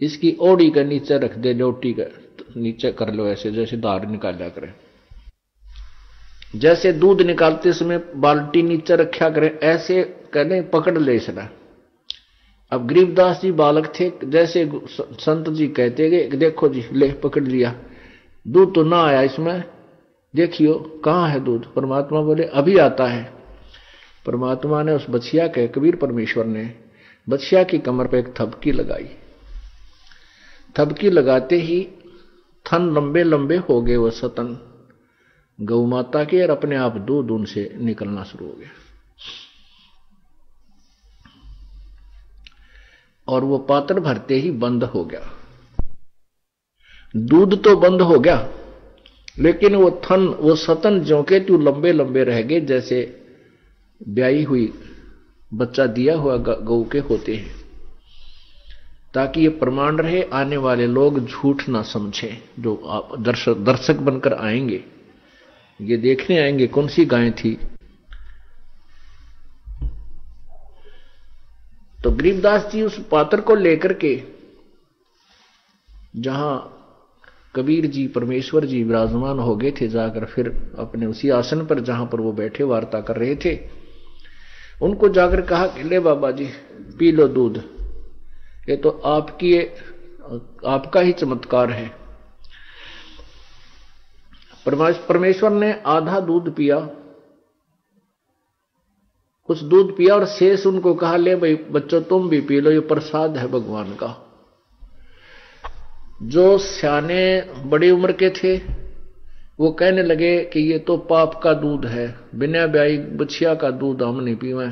इसकी ओड़ी के नीचे रख दे, लोटी के नीचे कर लो ऐसे, जैसे धार निकाला करे। जैसे दूध निकालते समय बाल्टी नीचे रखा करें, ऐसे कहने पकड़ ले इसने। अब गरीबदास जी बालक थे, जैसे संत जी कहते गए, देखो जी ले पकड़ लिया, दूध तो ना आया इसमें, देखियो कहाँ है दूध। परमात्मा बोले अभी आता है। परमात्मा ने उस बछिया के, कबीर परमेश्वर ने बछिया की कमर पे एक थपकी लगाई। थपकी लगाते ही थन लंबे लंबे हो गए वो सतन गौ माता के, और अपने आप दूध उनसे निकलना शुरू हो गया। और वो पात्र भरते ही बंद हो गया। दूध तो बंद हो गया, लेकिन वो थन, वो सतन ज्यों के त्यों लंबे लंबे रह गए, जैसे ब्याई हुई बच्चा दिया हुआ गौ के होते हैं, ताकि ये प्रमाण रहे, आने वाले लोग झूठ ना समझे। जो दर्शक बनकर आएंगे, ये देखने आएंगे कौन सी गाय थी। तो गरीबदास जी उस पात्र को लेकर के जहां कबीर जी परमेश्वर जी विराजमान हो गए थे, जाकर फिर अपने उसी आसन पर जहां पर वो बैठे वार्ता कर रहे थे, उनको जाकर कहा कि ले बाबा जी पी लो दूध, ये तो आपका ही चमत्कार है। परमेश्वर ने आधा दूध पिया, कुछ दूध पिया, और शेष उनको कहा ले भाई बच्चों तुम भी पी लो, ये प्रसाद है भगवान का। जो सियाने बड़ी उम्र के थे वो कहने लगे कि ये तो पाप का दूध है, बिना ब्याई बछिया का दूध हम नहीं पीवे,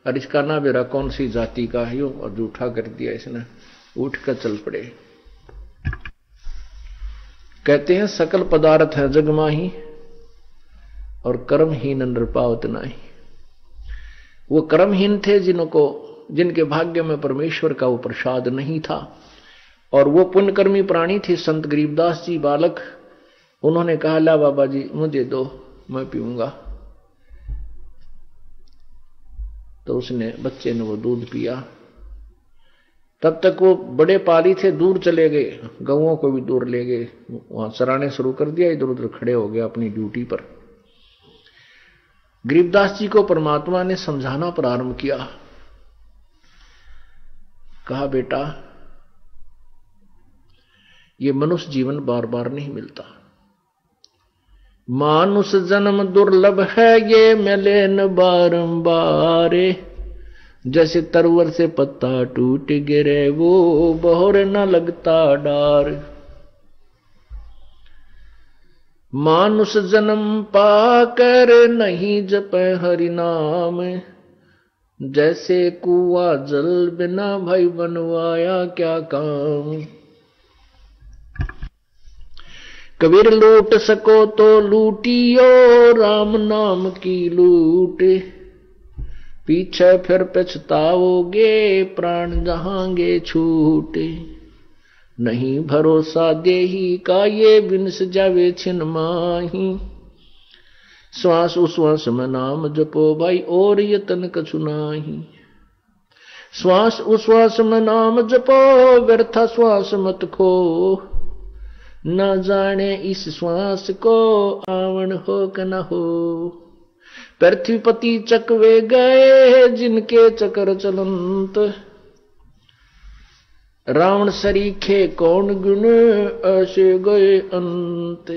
और इसका ना बेरा कौन सी जाति का है, और जूठा कर दिया इसने। उठ कर चल पड़े। कहते हैं सकल पदार्थ है जग माही, और कर्महीन नर पावत नाही। वो कर्महीन थे जिनके भाग्य में परमेश्वर का वो प्रसाद नहीं था, और वो पुण्यकर्मी प्राणी थे संत गरीबदास जी बालक। उन्होंने कहा ला बाबा जी मुझे दो, मैं पीऊंगा। तो उसने, बच्चे ने वो दूध पिया। तब तक वो बड़े पाली थे, दूर चले गए, गौओं को भी दूर ले गए, वहां चराने शुरू कर दिया, इधर उधर खड़े हो गए अपनी ड्यूटी पर। गरीबदास जी को परमात्मा ने समझाना प्रारंभ किया। कहा बेटा ये मनुष्य जीवन बार बार नहीं मिलता, मानुष जन्म दुर्लभ है, ये मिले न बारंबार। जैसे तरवर से पत्ता टूट गिरे, वो बहोर न लगता डार। मानुष जन्म पाकर नहीं जपे हरि नाम, जैसे कुआ जल बिना भाई बनवाया क्या काम। कबीर लूट सको तो लूटियो, राम नाम की लूट, पीछे फिर पछताओगे, प्राण जहांगे छूटे। नहीं भरोसा देही का, ये बिनस जावे छिन माही। श्वास उश्वास में नाम जपो भाई, और यतन कछु नाही। श्वास उश्वास में नाम जपो, व्यर्था श्वास मत खो। न जाने इस श्वास को, आवन हो क न हो। पृथ्वीपति चकवे गए, जिनके चकर चलंत। रावण सरीखे कौन गुण, ऐसे गए अंत।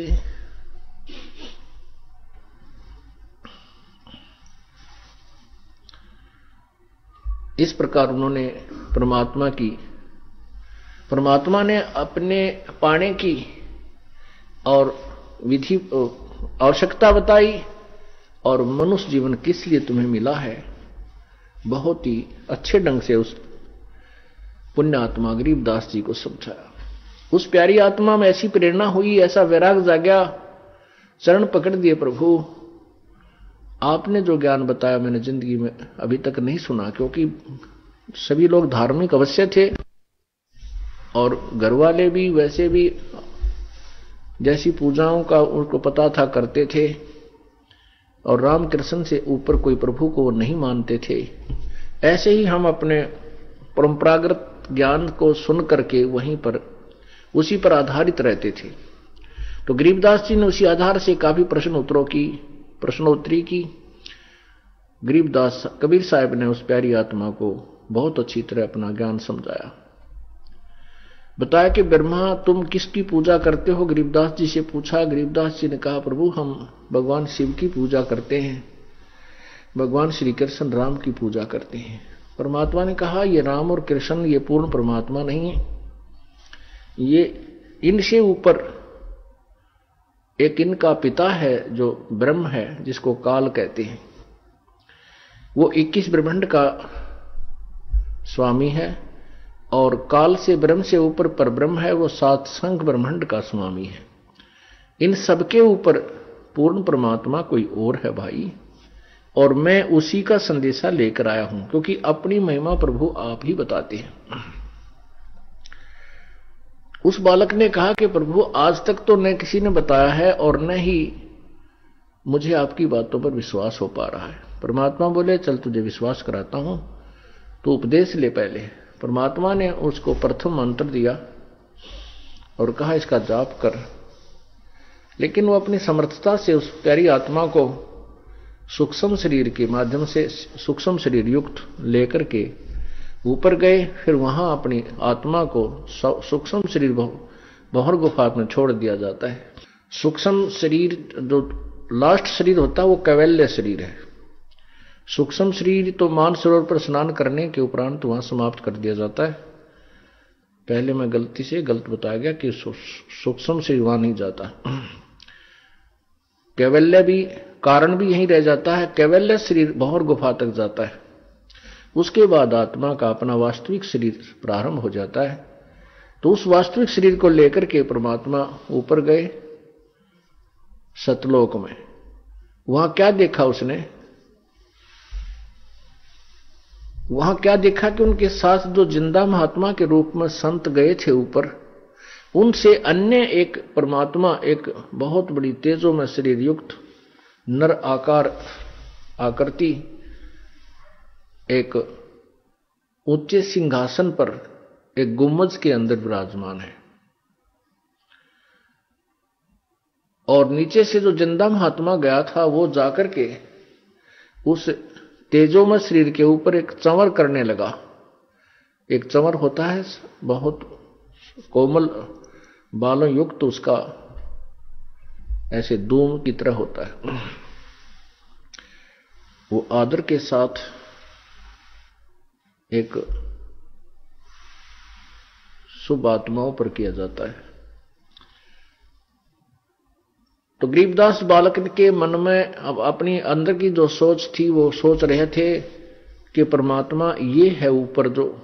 इस प्रकार उन्होंने परमात्मा ने अपने पाने की और विधि आवश्यकता बताई, और मनुष्य जीवन किस लिए तुम्हें मिला है, बहुत ही अच्छे ढंग से उस पुण्य आत्मा गरीबदास जी को समझाया। उस प्यारी आत्मा में ऐसी प्रेरणा हुई, ऐसा वैराग जागया, चरण पकड़ दिए प्रभु आपने जो ज्ञान बताया मैंने जिंदगी में अभी तक नहीं सुना, क्योंकि सभी लोग धार्मिक अवश्य थे और घर वाले भी वैसे भी जैसी पूजाओं का उनको पता था करते थे, और रामकृष्ण से ऊपर कोई प्रभु को वो नहीं मानते थे। ऐसे ही हम अपने परंपरागत ज्ञान को सुन करके वहीं पर उसी पर आधारित रहते थे। तो गरीबदास जी ने उसी आधार से काफी प्रश्नोत्तरी की। गरीबदास कबीर साहब ने उस प्यारी आत्मा को बहुत अच्छी तरह अपना ज्ञान समझाया, बताया कि ब्रह्मा तुम किसकी पूजा करते हो? गरीबदास जी से पूछा। गरीबदास जी ने कहा, प्रभु हम भगवान शिव की पूजा करते हैं, भगवान श्री कृष्ण राम की पूजा करते हैं। परमात्मा ने कहा, ये राम और कृष्ण ये पूर्ण परमात्मा नहीं है, ये इनसे ऊपर एक इनका पिता है जो ब्रह्म है, जिसको काल कहते हैं। वो 21 ब्रह्मांड का स्वामी है और काल से ब्रह्म से ऊपर परब्रह्म है, वो 7 संख्य ब्रह्मांड का स्वामी है। इन सबके ऊपर पूर्ण परमात्मा कोई और है भाई, और मैं उसी का संदेशा लेकर आया हूं, क्योंकि अपनी महिमा प्रभु आप ही बताते हैं। उस बालक ने कहा कि प्रभु आज तक तो न किसी ने बताया है और न ही मुझे आपकी बातों पर विश्वास हो पा रहा है। परमात्मा बोले, चल तुझे विश्वास कराता हूं, तो उपदेश ले पहले। परमात्मा ने उसको प्रथम मंत्र दिया और कहा इसका जाप कर, लेकिन वो अपनी समर्थता से उस प्यारी आत्मा को सूक्ष्म शरीर के माध्यम से सूक्ष्म शरीर युक्त लेकर के ऊपर गए। फिर वहां अपनी आत्मा को सूक्ष्म शरीर भौर गुफा में छोड़ दिया जाता है। सूक्ष्म शरीर जो लास्ट शरीर होता है वो कैवल्य शरीर है। सूक्ष्म शरीर तो मानसरोवर पर स्नान करने के उपरांत वहां समाप्त कर दिया जाता है। पहले मैं गलती से गलत बताया गया कि सूक्ष्म शरीर वहां नहीं जाता, कैवल्य भी कारण भी यहीं रह जाता है। कैवल्य शरीर भौर गुफा तक जाता है, उसके बाद आत्मा का अपना वास्तविक शरीर प्रारंभ हो जाता है। तो उस वास्तविक शरीर को लेकर के परमात्मा ऊपर गए सतलोक में। वहां क्या देखा उसने? वहां क्या देखा कि उनके साथ जो जिंदा महात्मा के रूप में संत गए थे ऊपर, उनसे अन्य एक परमात्मा, एक बहुत बड़ी तेजों में शरीर युक्त नर आकृति, एक ऊंचे सिंहासन पर एक गुम्बज के अंदर विराजमान है। और नीचे से जो जिंदा महात्मा गया था वो जाकर के उस तेजोमय शरीर के ऊपर एक चंवर करने लगा। एक चंवर होता है बहुत कोमल बालों युक्त, उसका ऐसे धूम की तरह होता है। वो आदर के साथ एक शुभ आत्माओं पर किया जाता है। तो गरीबदास बालक के मन में अब अपनी अंदर की जो सोच थी, वो सोच रहे थे कि परमात्मा ये है ऊपर जो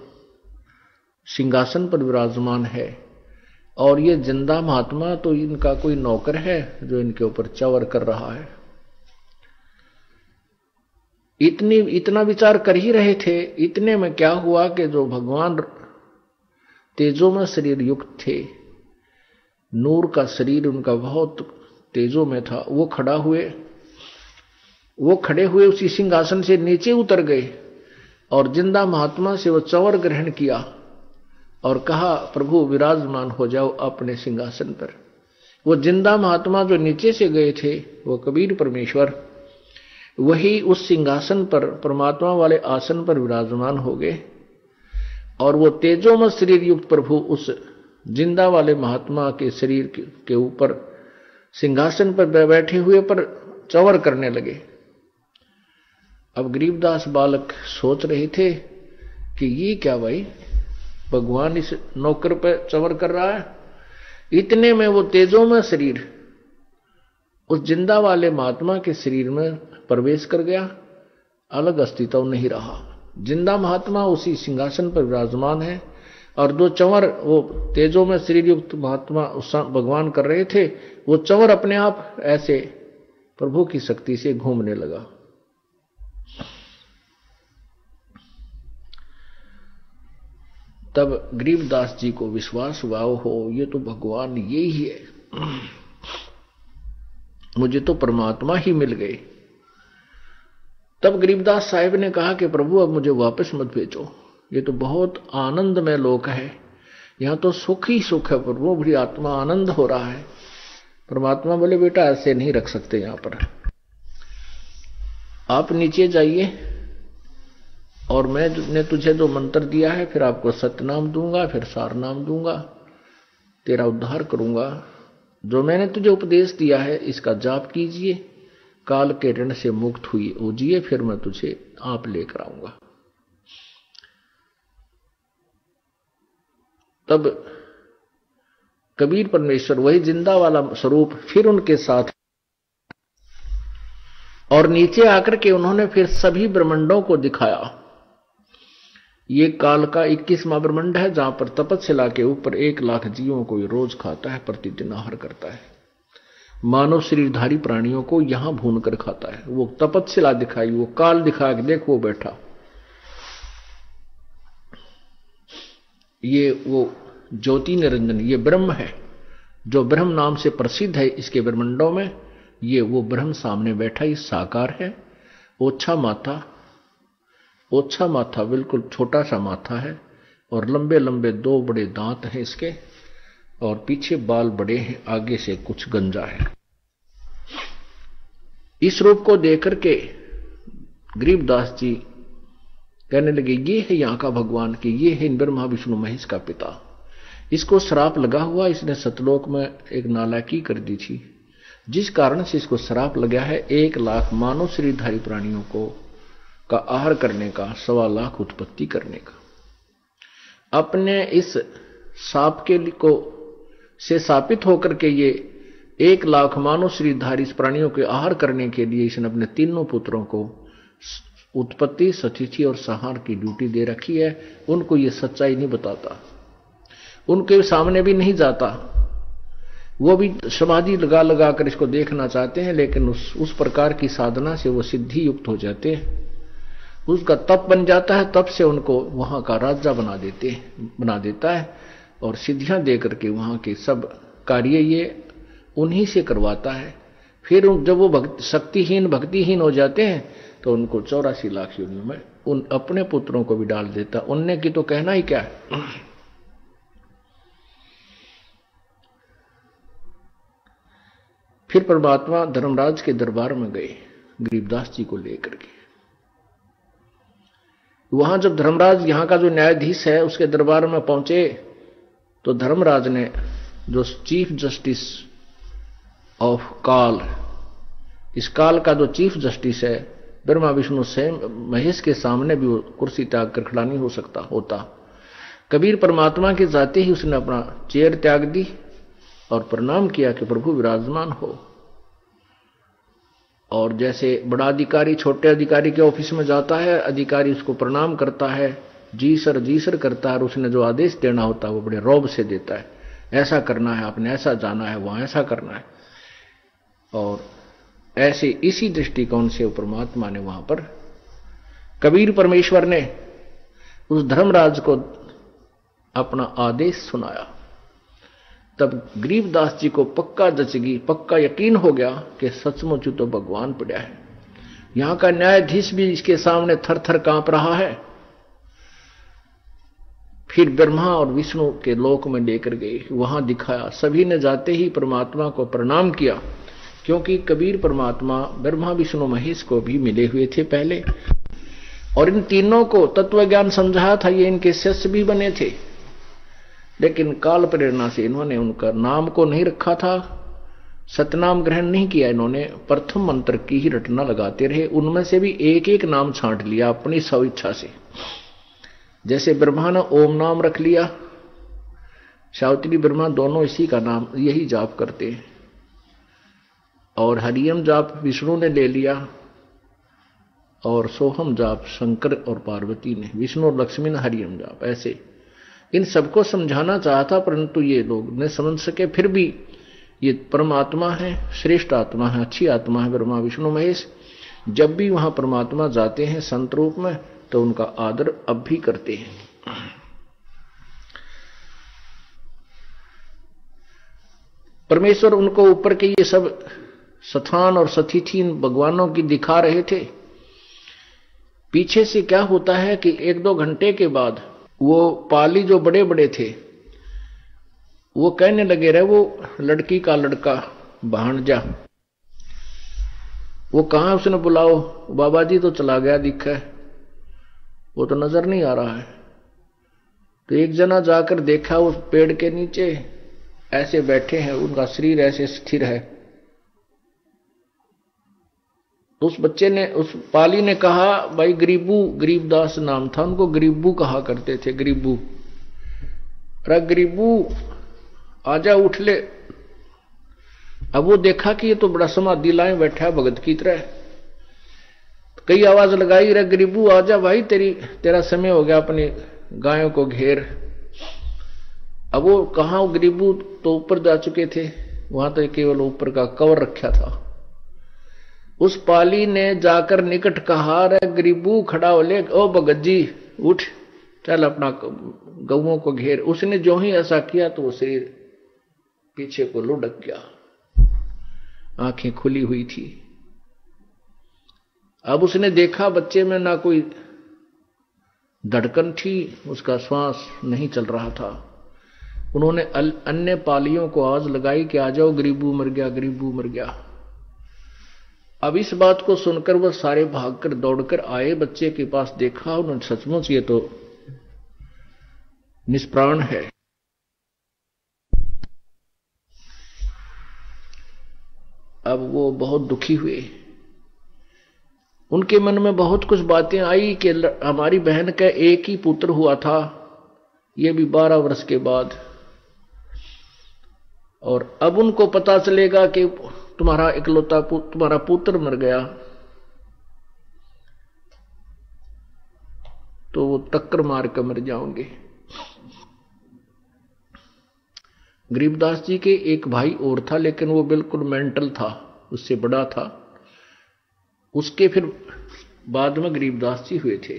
सिंहासन पर विराजमान है, और ये जिंदा महात्मा तो इनका कोई नौकर है जो इनके ऊपर चवर कर रहा है। इतना विचार कर ही रहे थे। इतने में क्या हुआ कि जो भगवान तेजों में शरीर युक्त थे, नूर का शरीर उनका बहुत तेजों में था, वो खड़े हुए उसी सिंहासन से नीचे उतर गए और जिंदा महात्मा से वो चंवर ग्रहण किया और कहा, प्रभु विराजमान हो जाओ अपने सिंहासन पर। वो जिंदा महात्मा जो नीचे से गए थे, वो कबीर परमेश्वर, वही उस सिंहासन पर परमात्मा वाले आसन पर विराजमान हो गए। और वो तेजोमय शरीर युक्त प्रभु उस जिंदा वाले महात्मा के शरीर के ऊपर सिंहासन पर बैठे हुए पर चंवर करने लगे। अब गरीबदास बालक सोच रहे थे कि ये क्या भाई, भगवान इस नौकर पर चंवर कर रहा है। इतने में वो तेजोमय शरीर उस जिंदा वाले महात्मा के शरीर में प्रवेश कर गया, अलग अस्तित्व नहीं रहा। जिंदा महात्मा उसी सिंहासन पर विराजमान है और जो चंवर वो तेजों में शरीर युक्त महात्मा भगवान कर रहे थे, वो चंवर अपने आप ऐसे प्रभु की शक्ति से घूमने लगा। तब गरीबदास जी को विश्वास हुआ, हो ये तो भगवान ये ही है, मुझे तो परमात्मा ही मिल गए। तब गरीबदास साहिब ने कहा कि प्रभु अब मुझे वापस मत भेजो, ये तो बहुत आनंदमय लोक है, यहां तो सुख ही सुख है, पर वो बड़ी आत्मा आनंद हो रहा है। परमात्मा बोले बेटा ऐसे नहीं रख सकते, यहां पर आप नीचे जाइए और मैंने तुझे जो मंत्र दिया है, फिर आपको सतनाम दूंगा, फिर सार नाम दूंगा, तेरा उद्धार करूंगा। जो मैंने तुझे उपदेश दिया है इसका जाप कीजिए, काल के ऋण से मुक्त हुई ओजिए, फिर मैं तुझे आप लेकर आऊंगा। तब कबीर परमेश्वर वही जिंदा वाला स्वरूप फिर उनके साथ, और नीचे आकर के उन्होंने फिर सभी ब्रह्मांडों को दिखाया। ये काल का 21वां ब्रह्मांड है, जहां पर तपस्या के ऊपर 1,00,000 जीवों को रोज खाता है, प्रतिदिन आहार करता है। मानव शरीरधारी प्राणियों को यहां भून कर खाता है। वो तपस्या दिखाई, वो काल दिखा के देख वो बैठा। ये वो ज्योति निरंजन, ये ब्रह्म है जो ब्रह्म नाम से प्रसिद्ध है इसके ब्रह्मांडों में। ये वो ब्रह्म सामने बैठा, ये साकार है। ओछा माथा बिल्कुल छोटा सा माथा है, और लंबे लंबे 2 बड़े दांत हैं इसके, और पीछे बाल बड़े हैं, आगे से कुछ गंजा है। इस रूप को देख करके गरीबदास जी कहने लगे ये है यहाँ का भगवान, कि ये है ब्रह्मा विष्णु महेश का पिता। इसको श्राप लगा हुआ, इसने सतलोक में एक नालायकी कर दी थी, जिस कारण से इसको श्राप लगा है 1,00,000 मानव शरीरधारी प्राणियों को का आहार करने का, 1,25,00,000 उत्पत्ति करने का। अपने इस साप के को से शापित होकर के ये 1,00,000 मानव शरीरधारी प्राणियों के आहार करने के लिए इसने अपने तीनों पुत्रों को उत्पत्ति, सतिथि और संहार की ड्यूटी दे रखी है। उनको ये सच्चाई नहीं बताता, उनके सामने भी नहीं जाता। वो भी समाधि लगा लगा कर इसको देखना चाहते हैं, लेकिन उस प्रकार की साधना से वो सिद्धि युक्त हो जाते हैं, उसका तप बन जाता है, तब से उनको वहां का राजा बना देता है, और सिद्धियां दे करके वहां के सब कार्य ये उन्हीं से करवाता है। फिर जब वो शक्तिहीन भक्तिहीन हो जाते हैं तो उनको 84 लाख योनियों में उन अपने पुत्रों को भी डाल देता। उनने की तो कहना ही क्या है। फिर परमात्मा धर्मराज के दरबार में गए गरीबदास जी को लेकर के। वहां जब धर्मराज यहां का जो न्यायाधीश है उसके दरबार में पहुंचे, तो धर्मराज ने जो चीफ जस्टिस ऑफ काल, इस काल का जो चीफ जस्टिस है, ब्रह्मा विष्णु से महेश के सामने भी वो कुर्सी त्याग कर खड़ा नहीं होता। कबीर परमात्मा के जाते ही उसने अपना चेयर त्याग दी और प्रणाम किया कि प्रभु विराजमान हो। और जैसे बड़ा अधिकारी छोटे अधिकारी के ऑफिस में जाता है, अधिकारी उसको प्रणाम करता है, जी सर करता है, और उसने जो आदेश देना होता है वो बड़े रौब से देता है, ऐसा करना है, आपने ऐसा जाना है, वहां ऐसा करना है। और ऐसे इसी दृष्टिकोण से परमात्मा ने वहां पर कबीर परमेश्वर ने उस धर्मराज को अपना आदेश सुनाया। तब गरीबदास जी को पक्का जचगी, पक्का यकीन हो गया कि सचमुच तो भगवान पड़ा है। यहां का न्यायाधीश भी इसके सामने थर थर कांप रहा है। फिर ब्रह्मा और विष्णु के लोक में लेकर गए, वहां दिखाया। सभी ने जाते ही परमात्मा को प्रणाम किया, क्योंकि कबीर परमात्मा ब्रह्मा विष्णु महेश को भी मिले हुए थे पहले, और इन तीनों को तत्व ज्ञान समझाया था। ये इनके शिष्य भी बने थे, लेकिन काल प्रेरणा से इन्होंने उनका नाम को नहीं रखा था, सतनाम ग्रहण नहीं किया। इन्होंने प्रथम मंत्र की ही रटना लगाते रहे। उनमें से भी एक एक नाम छांट लिया अपनी स्वेच्छा से। जैसे ब्रह्मा ने ओम नाम रख लिया, सावित्री ब्रह्मा दोनों इसी का नाम यही जाप करते हैं। और हरियम जाप विष्णु ने ले लिया, और सोहम जाप शंकर और पार्वती ने, विष्णु और लक्ष्मी ने हरियम जाप। ऐसे इन सबको समझाना चाहा था, परंतु ये लोग न समझ सके। फिर भी ये परमात्मा है, श्रेष्ठ आत्मा है, अच्छी आत्मा है ब्रह्मा विष्णु महेश। जब भी वहां परमात्मा जाते हैं संत रूप में, तो उनका आदर अब भी करते हैं। परमेश्वर उनको ऊपर के ये सब स्थान और सतिथि भगवानों की दिखा रहे थे। पीछे से क्या होता है कि 1-2 घंटे के बाद वो पाली जो बड़े बड़े थे वो कहने लगे रहे, वो लड़की का लड़का भांजा, वो कहां, उसने बुलाओ, बाबा जी तो चला गया दिखा है, वो तो नजर नहीं आ रहा है। तो एक जना जाकर देखा, उस पेड़ के नीचे ऐसे बैठे हैं, उनका शरीर ऐसे स्थिर है। तो उस बच्चे ने, उस पाली ने कहा, भाई गरीबू, गरीबदास नाम था, उनको गरीबू कहा करते थे, गरीबू, अरे गरीबू आजा उठ ले। अब वो देखा कि ये तो बड़ा समाधि लाए बैठा है भगत की तरह। कई आवाज लगाई, रे गरीबू आजा भाई, तेरा समय हो गया, अपनी गायों को घेर। अब वो कहां, गरीबू तो ऊपर जा चुके थे, वहां तो केवल ऊपर का कवर रखा था। उस पाली ने जाकर निकट कहा, रे गरीबू खड़ा हो ले, ओ भगत जी उठ, चल अपना गौओं को घेर। उसने जो ही ऐसा किया तो वो शरीर पीछे को लुढ़क गया, आंखें खुली हुई थी। अब उसने देखा बच्चे में ना कोई धड़कन थी, उसका श्वास नहीं चल रहा था। उन्होंने अन्य पालियों को आवाज लगाई कि आ जाओ, गरीबू मर गया, गरीबू मर गया। अब इस बात को सुनकर वह सारे भागकर दौड़कर आए, बच्चे के पास देखा, उन्होंने सचमुच ये तो निष्प्राण है। अब वो बहुत दुखी हुए, उनके मन में बहुत कुछ बातें आई कि हमारी बहन का एक ही पुत्र हुआ था, ये भी 12 वर्ष के बाद, और अब उनको पता चलेगा कि तुम्हारा इकलौता तुम्हारा पुत्र मर गया, तो वो टक्कर मार कर मर जाओगे। गरीबदास जी के एक भाई और था, लेकिन वो बिल्कुल मेंटल था, उससे बड़ा था। उसके फिर बाद में गरीबदास जी हुए थे।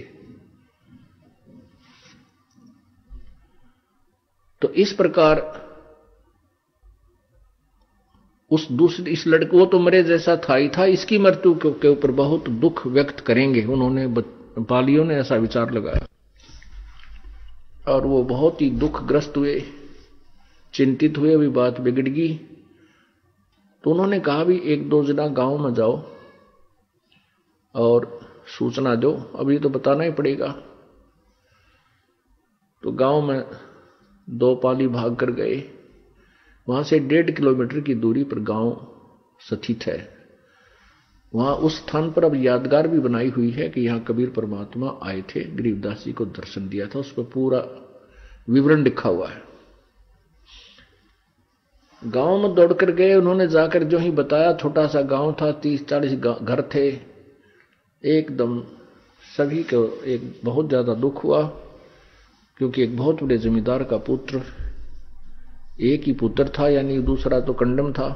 तो इस प्रकार इस लड़के, वो तो मरे जैसा था ही था, इसकी मृत्यु के ऊपर बहुत दुख व्यक्त करेंगे, उन्होंने पालियों ने ऐसा विचार लगाया। और वो बहुत ही दुखग्रस्त हुए, चिंतित हुए, अभी बात बिगड़ गई। तो उन्होंने कहा भी 1-2 जना गांव में जाओ और सूचना दो, अभी तो बताना ही पड़ेगा। तो गांव में 2 पाली भाग कर गए। वहां से 1.5 किलोमीटर की दूरी पर गांव स्थित है। वहां उस स्थान पर अब यादगार भी बनाई हुई है कि यहां कबीर परमात्मा आए थे, गरीबदास जी को दर्शन दिया था, उस पर पूरा विवरण लिखा हुआ है। गांव में दौड़कर गए, उन्होंने जाकर जो ही बताया, छोटा सा गांव था, 30-40 घर थे। एकदम सभी को एक बहुत ज्यादा दुख हुआ, क्योंकि एक बहुत बड़े जमींदार का पुत्र, एक ही पुत्र था, यानी दूसरा तो कंडम था,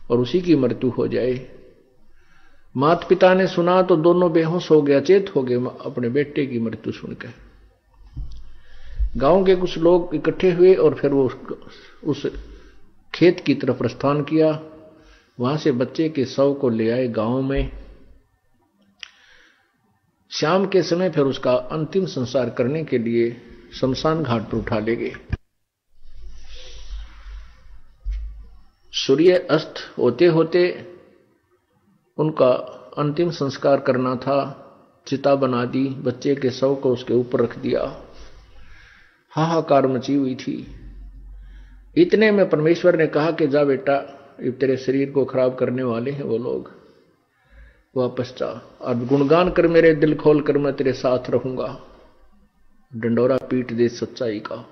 और उसी की मृत्यु हो जाए। माता पिता ने सुना तो दोनों बेहोश हो गए, अचेत हो गए अपने बेटे की मृत्यु सुनकर। गांव के कुछ लोग इकट्ठे हुए और फिर वो उस खेत की तरफ प्रस्थान किया। वहां से बच्चे के शव को ले आए गांव में। शाम के समय फिर उसका अंतिम संस्कार करने के लिए शमशान घाट पर उठा ले गए। सूर्य अस्त होते होते उनका अंतिम संस्कार करना था। चिता बना दी, बच्चे के शव को उसके ऊपर रख दिया। हाहाकार मची हुई थी। इतने में परमेश्वर ने कहा कि जा बेटा, तेरे शरीर को खराब करने वाले हैं वो लोग, वापस जा, अब गुणगान कर मेरे दिल खोल कर, मैं तेरे साथ रहूंगा। डंडोरा पीट दे सच्चाई का।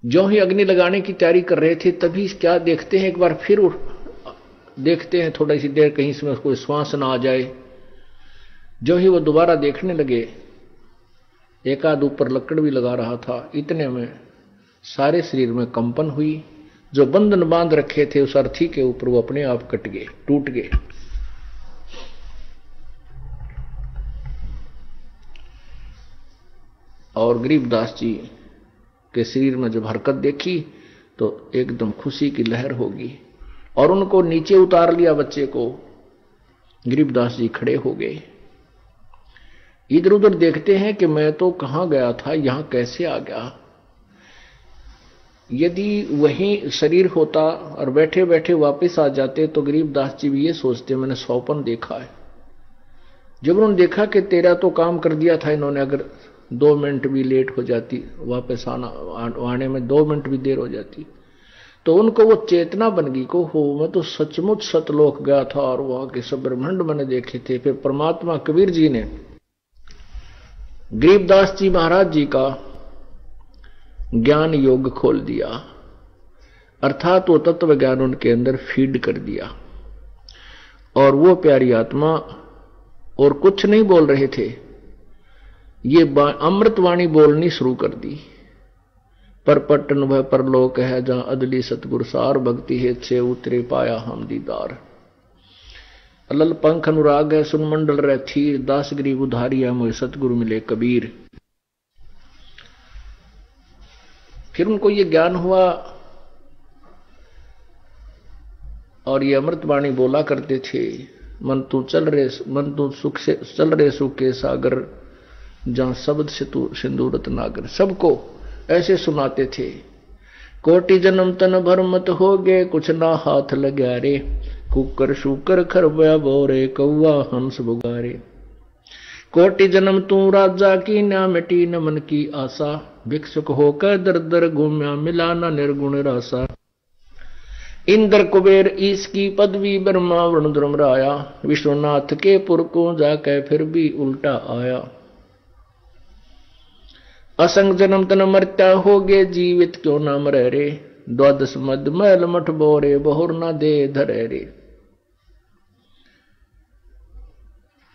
जो ही अग्नि लगाने की तैयारी कर रहे थे, तभी क्या देखते हैं, एक बार फिर देखते हैं थोड़ी सी देर कहीं इसमें कोई श्वास ना आ जाए। जो ही वो दोबारा देखने लगे, एक आध ऊपर लकड़ भी लगा रहा था। इतने में सारे शरीर में कंपन हुई। जो बंधन बांध रखे थे उस अर्थी के ऊपर, वो अपने आप कट गए, टूट गए। और गरीबदास जी के शरीर में जब हरकत देखी तो एकदम खुशी की लहर होगी, और उनको नीचे उतार लिया बच्चे को, गरीबदास जी खड़े हो गए, इधर उधर देखते हैं कि मैं तो कहां गया था, यहां कैसे आ गया। यदि वही शरीर होता और बैठे बैठे वापस आ जाते तो गरीबदास जी भी ये सोचते मैंने सौपन देखा है। जब उन्होंने देखा कि तेरा तो काम कर दिया था इन्होंने, अगर 2 मिनट भी लेट हो जाती वापस आने में 2 मिनट भी देर हो जाती, तो उनको वो चेतना बन गई को हो मैं तो सचमुच सतलोक गया था और वहां के सब ब्रह्मांड मैंने देखे थे। फिर परमात्मा कबीर जी ने गरीबदास जी महाराज जी का ज्ञान योग खोल दिया, अर्थात वो तत्व ज्ञान उनके अंदर फीड कर दिया, और वो प्यारी आत्मा और कुछ नहीं बोल रहे थे, ये अमृतवाणी बोलनी शुरू कर दी। पर पट्टन वह परलोक है जहां अदली सतगुर सार, भक्ति हेत से उतरे पाया हम दीदार। अलल पंख अनुराग है सुन मंडल रह थीर, दास गरीब उधारिया मोह सतगुरु मिले कबीर। फिर उनको ये ज्ञान हुआ और ये अमृतवाणी बोला करते थे, मन तू सुख से चल रे सुख के सागर, जहां शब्द से तू सिंदूरत नागर। सबको ऐसे सुनाते थे, कोटि जन्म तन भर मत हो गए, कुछ ना हाथ लग्या रे, कुकर शुकर खरबया बोरे, कौआ हंस बुगारे। कोटि जन्म तू राजा की, ना मिटी न मन की आशा, भिक्षुक होकर दर दर घूम्या, मिला न निर्गुण रासा। इंद्र कुबेर ईश की पदवी, ब्रह्मा वरुण द्रुम राया, विश्वनाथ के पुर को जाके फिर भी उल्टा आया। असंग जन्म तन मरता हो गए, जीवित क्यों ना मरे रे, द्वादश मद मैल मठ बोरे, बहुर ना दे धरे रे।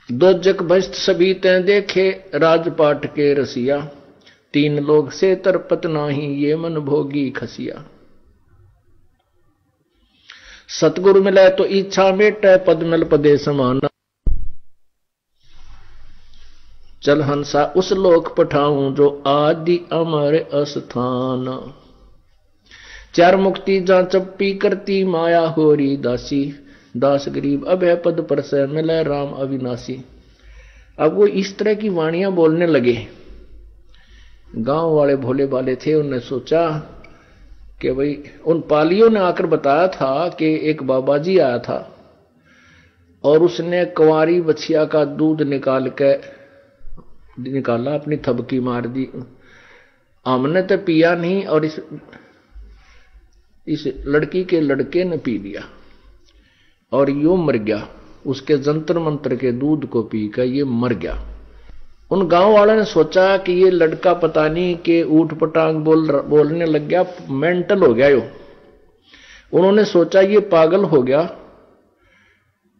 दोजक भस्त सभी तैं देखे, राजपाट के रसिया, 3 लोग से तरपत नाही, ये मन भोगी खसिया। सतगुरु मिले तो इच्छा मेटे, पद मिल पदे समाना, चल हंसा उस लोक पठाऊं, जो आदि अमर अस्थान। 4 मुक्ति जा चप्पी करती, माया होरी दासी, दास गरीब अभय पद पर से मिले राम अविनाशी। अब वो इस तरह की वाणियां बोलने लगे। गांव वाले भोले भाले थे, उन्होंने सोचा कि भाई, उन पालियों ने आकर बताया था कि एक बाबा जी आया था और उसने कुंवारी बछिया का दूध निकाला, अपनी थबकी मार दी। हमने तो पिया नहीं और इस लड़की के लड़के ने पी लिया और यूं मर गया, उसके जंतर मंत्र के दूध को पीकर ये मर गया। उन गांव वालों ने सोचा कि ये लड़का पता नहीं कि ऊट पटांग बोलने लग गया, मेंटल हो गया यो। उन्होंने सोचा ये पागल हो गया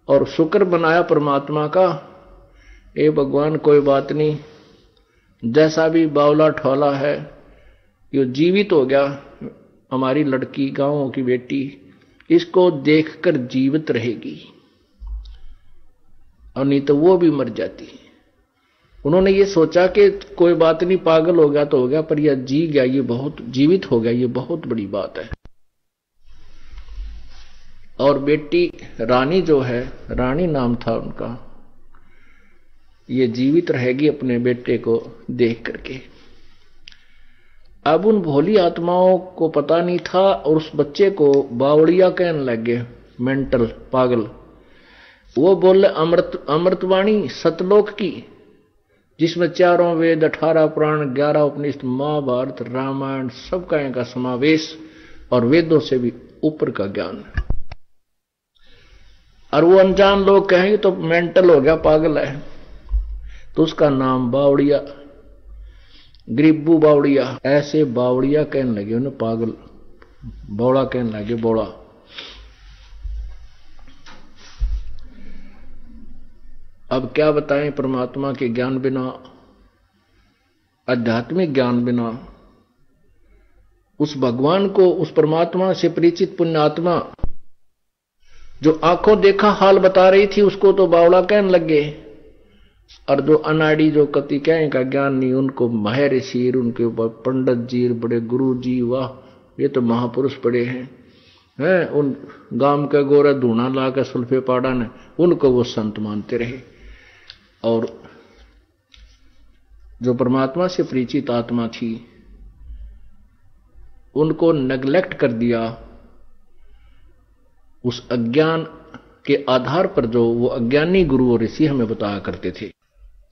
और शुक्र बनाया परमात्मा का, ए भगवान कोई बात नहीं, जैसा भी बावला ठोला है यो जीवित हो गया, हमारी लड़की गांवों की बेटी इसको देखकर जीवित रहेगी, और नहीं तो वो भी मर जाती। उन्होंने ये सोचा कि कोई बात नहीं, पागल हो गया तो हो गया, पर यह जी गया, ये बहुत जीवित हो गया, ये बहुत बड़ी बात है। और बेटी रानी जो है, रानी नाम था उनका, ये जीवित रहेगी अपने बेटे को देख करके। अब उन भोली आत्माओं को पता नहीं था और उस बच्चे को बावड़िया कहने लगे, मेंटल पागल। वो बोले अमृतवाणी सतलोक की, जिसमें 4 वेद 18 पुराण 11 उपनिषद महाभारत रामायण सबका इनका समावेश और वेदों से भी ऊपर का ज्ञान। और वो अनजान लोग कहेंगे तो मेंटल हो गया, पागल है, तो उसका नाम बावड़िया, गरीबू बावड़िया, ऐसे बावड़िया कहने लगे उन्हें, पागल बौड़ा कहने लगे, बौड़ा। अब क्या बताएं, परमात्मा के ज्ञान बिना, आध्यात्मिक ज्ञान बिना, उस भगवान को, उस परमात्मा से परिचित पुण्यात्मा जो आंखों देखा हाल बता रही थी, उसको तो बावड़ा कहने लगे। और जो अनाड़ी, जो कति कहें का ज्ञान नहीं, उनको महर्षि, उनके ऊपर पंडित जी, बड़े गुरु जी, वाह ये तो महापुरुष पड़े हैं, है, उन गांव के गोरा धूना ला के सुल्फे पाड़ा ने उनको वो संत मानते रहे। और जो परमात्मा से परिचित आत्मा थी उनको नेग्लेक्ट कर दिया। उस अज्ञान के आधार पर जो वो अज्ञानी गुरु और ऋषि हमें बताया करते थे।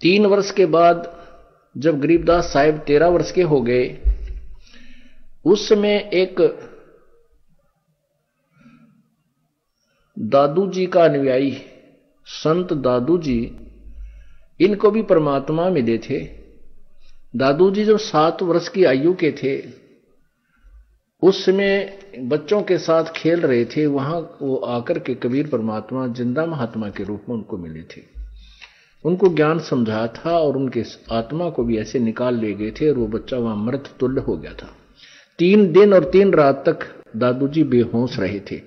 3 वर्ष के बाद जब गरीबदास साहिब 13 वर्ष के हो गए, उस समय एक दादू जी का अनुयायी संत दादू जी, इनको भी परमात्मा मिले थे। दादू जी जब 7 वर्ष की आयु के थे, उस समय बच्चों के साथ खेल रहे थे, वहां वो आकर के कबीर परमात्मा जिंदा महात्मा के रूप में उनको मिले थे। उनको ज्ञान समझाया था और उनके आत्मा को भी ऐसे निकाल ले गए थे और वो बच्चा वहां मृत तुल्य हो गया था। 3 दिन और 3 रात तक दादू जी बेहोश रहे थे।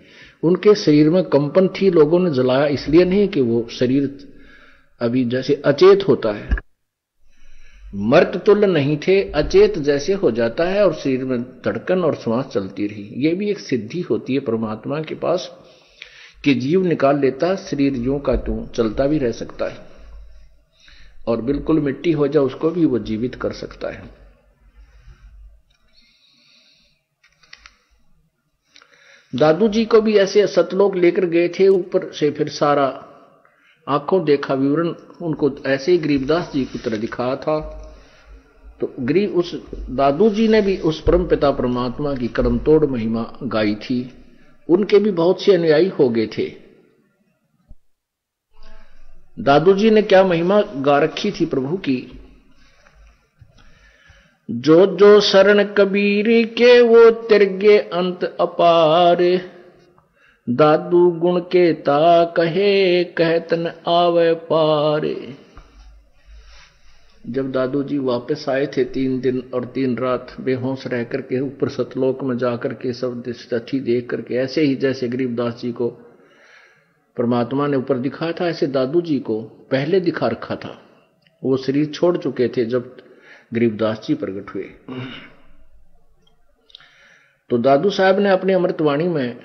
उनके शरीर में कंपन थी। लोगों ने जलाया इसलिए नहीं कि वो शरीर अभी जैसे अचेत होता है, मृत तुल्य नहीं थे, अचेत जैसे हो जाता है और शरीर में धड़कन और श्वास चलती रही। ये भी एक सिद्धि होती है परमात्मा के पास कि जीव निकाल लेता, शरीर यूं का त्यों चलता भी रह सकता है और बिल्कुल मिट्टी हो जाए उसको भी वो जीवित कर सकता है। दादू जी को भी ऐसे सतलोक लेकर गए थे, ऊपर से फिर सारा आंखों देखा विवरण उनको ऐसे ही गरीबदास जी की तरह दिखाया था। तो उस दादू जी ने भी उस परम पिता परमात्मा की कर्म तोड़ महिमा गाई थी। उनके भी बहुत से अनुयायी हो गए थे। दादू जी ने क्या महिमा गा रखी थी प्रभु की। जो जो शरण कबीर के वो तिरगे अंत अपार, दादू गुण के ता कहे कहत न आवे पार। जब दादू जी वापस आए थे 3 दिन और 3 रात बेहोश रह करके ऊपर सतलोक में जाकर के सब दिशा देख करके, ऐसे ही जैसे गरीबदास जी को परमात्मा ने ऊपर दिखाया था ऐसे दादू जी को पहले दिखा रखा था। वो शरीर छोड़ चुके थे जब गरीबदास जी प्रकट हुए। तो दादू साहब ने अपनी अमृतवाणी में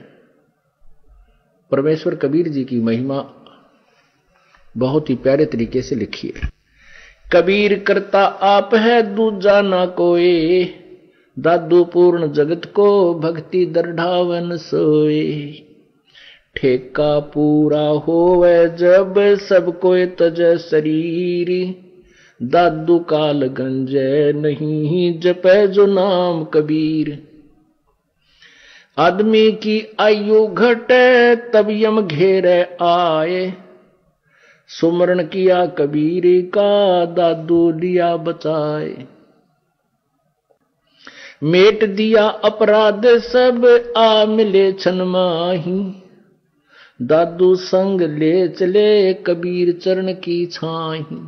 परमेश्वर कबीर जी की महिमा बहुत ही प्यारे तरीके से लिखी है। कबीर करता आप है दूजा ना कोई, दादू पूर्ण जगत को भक्ति दरढ़ावन सोए। ठेका पूरा होवे जब सब कोई तजय शरीरी, दादू काल गंजे नहीं जपे जो नाम कबीर। आदमी की आयु घटे तब यम घेरे आए, सुमरण किया कबीर का दादू लिया बचाए। मेट दिया अपराध सब आ मिले छन माही, दादू संग ले चले कबीर चरण की छाही।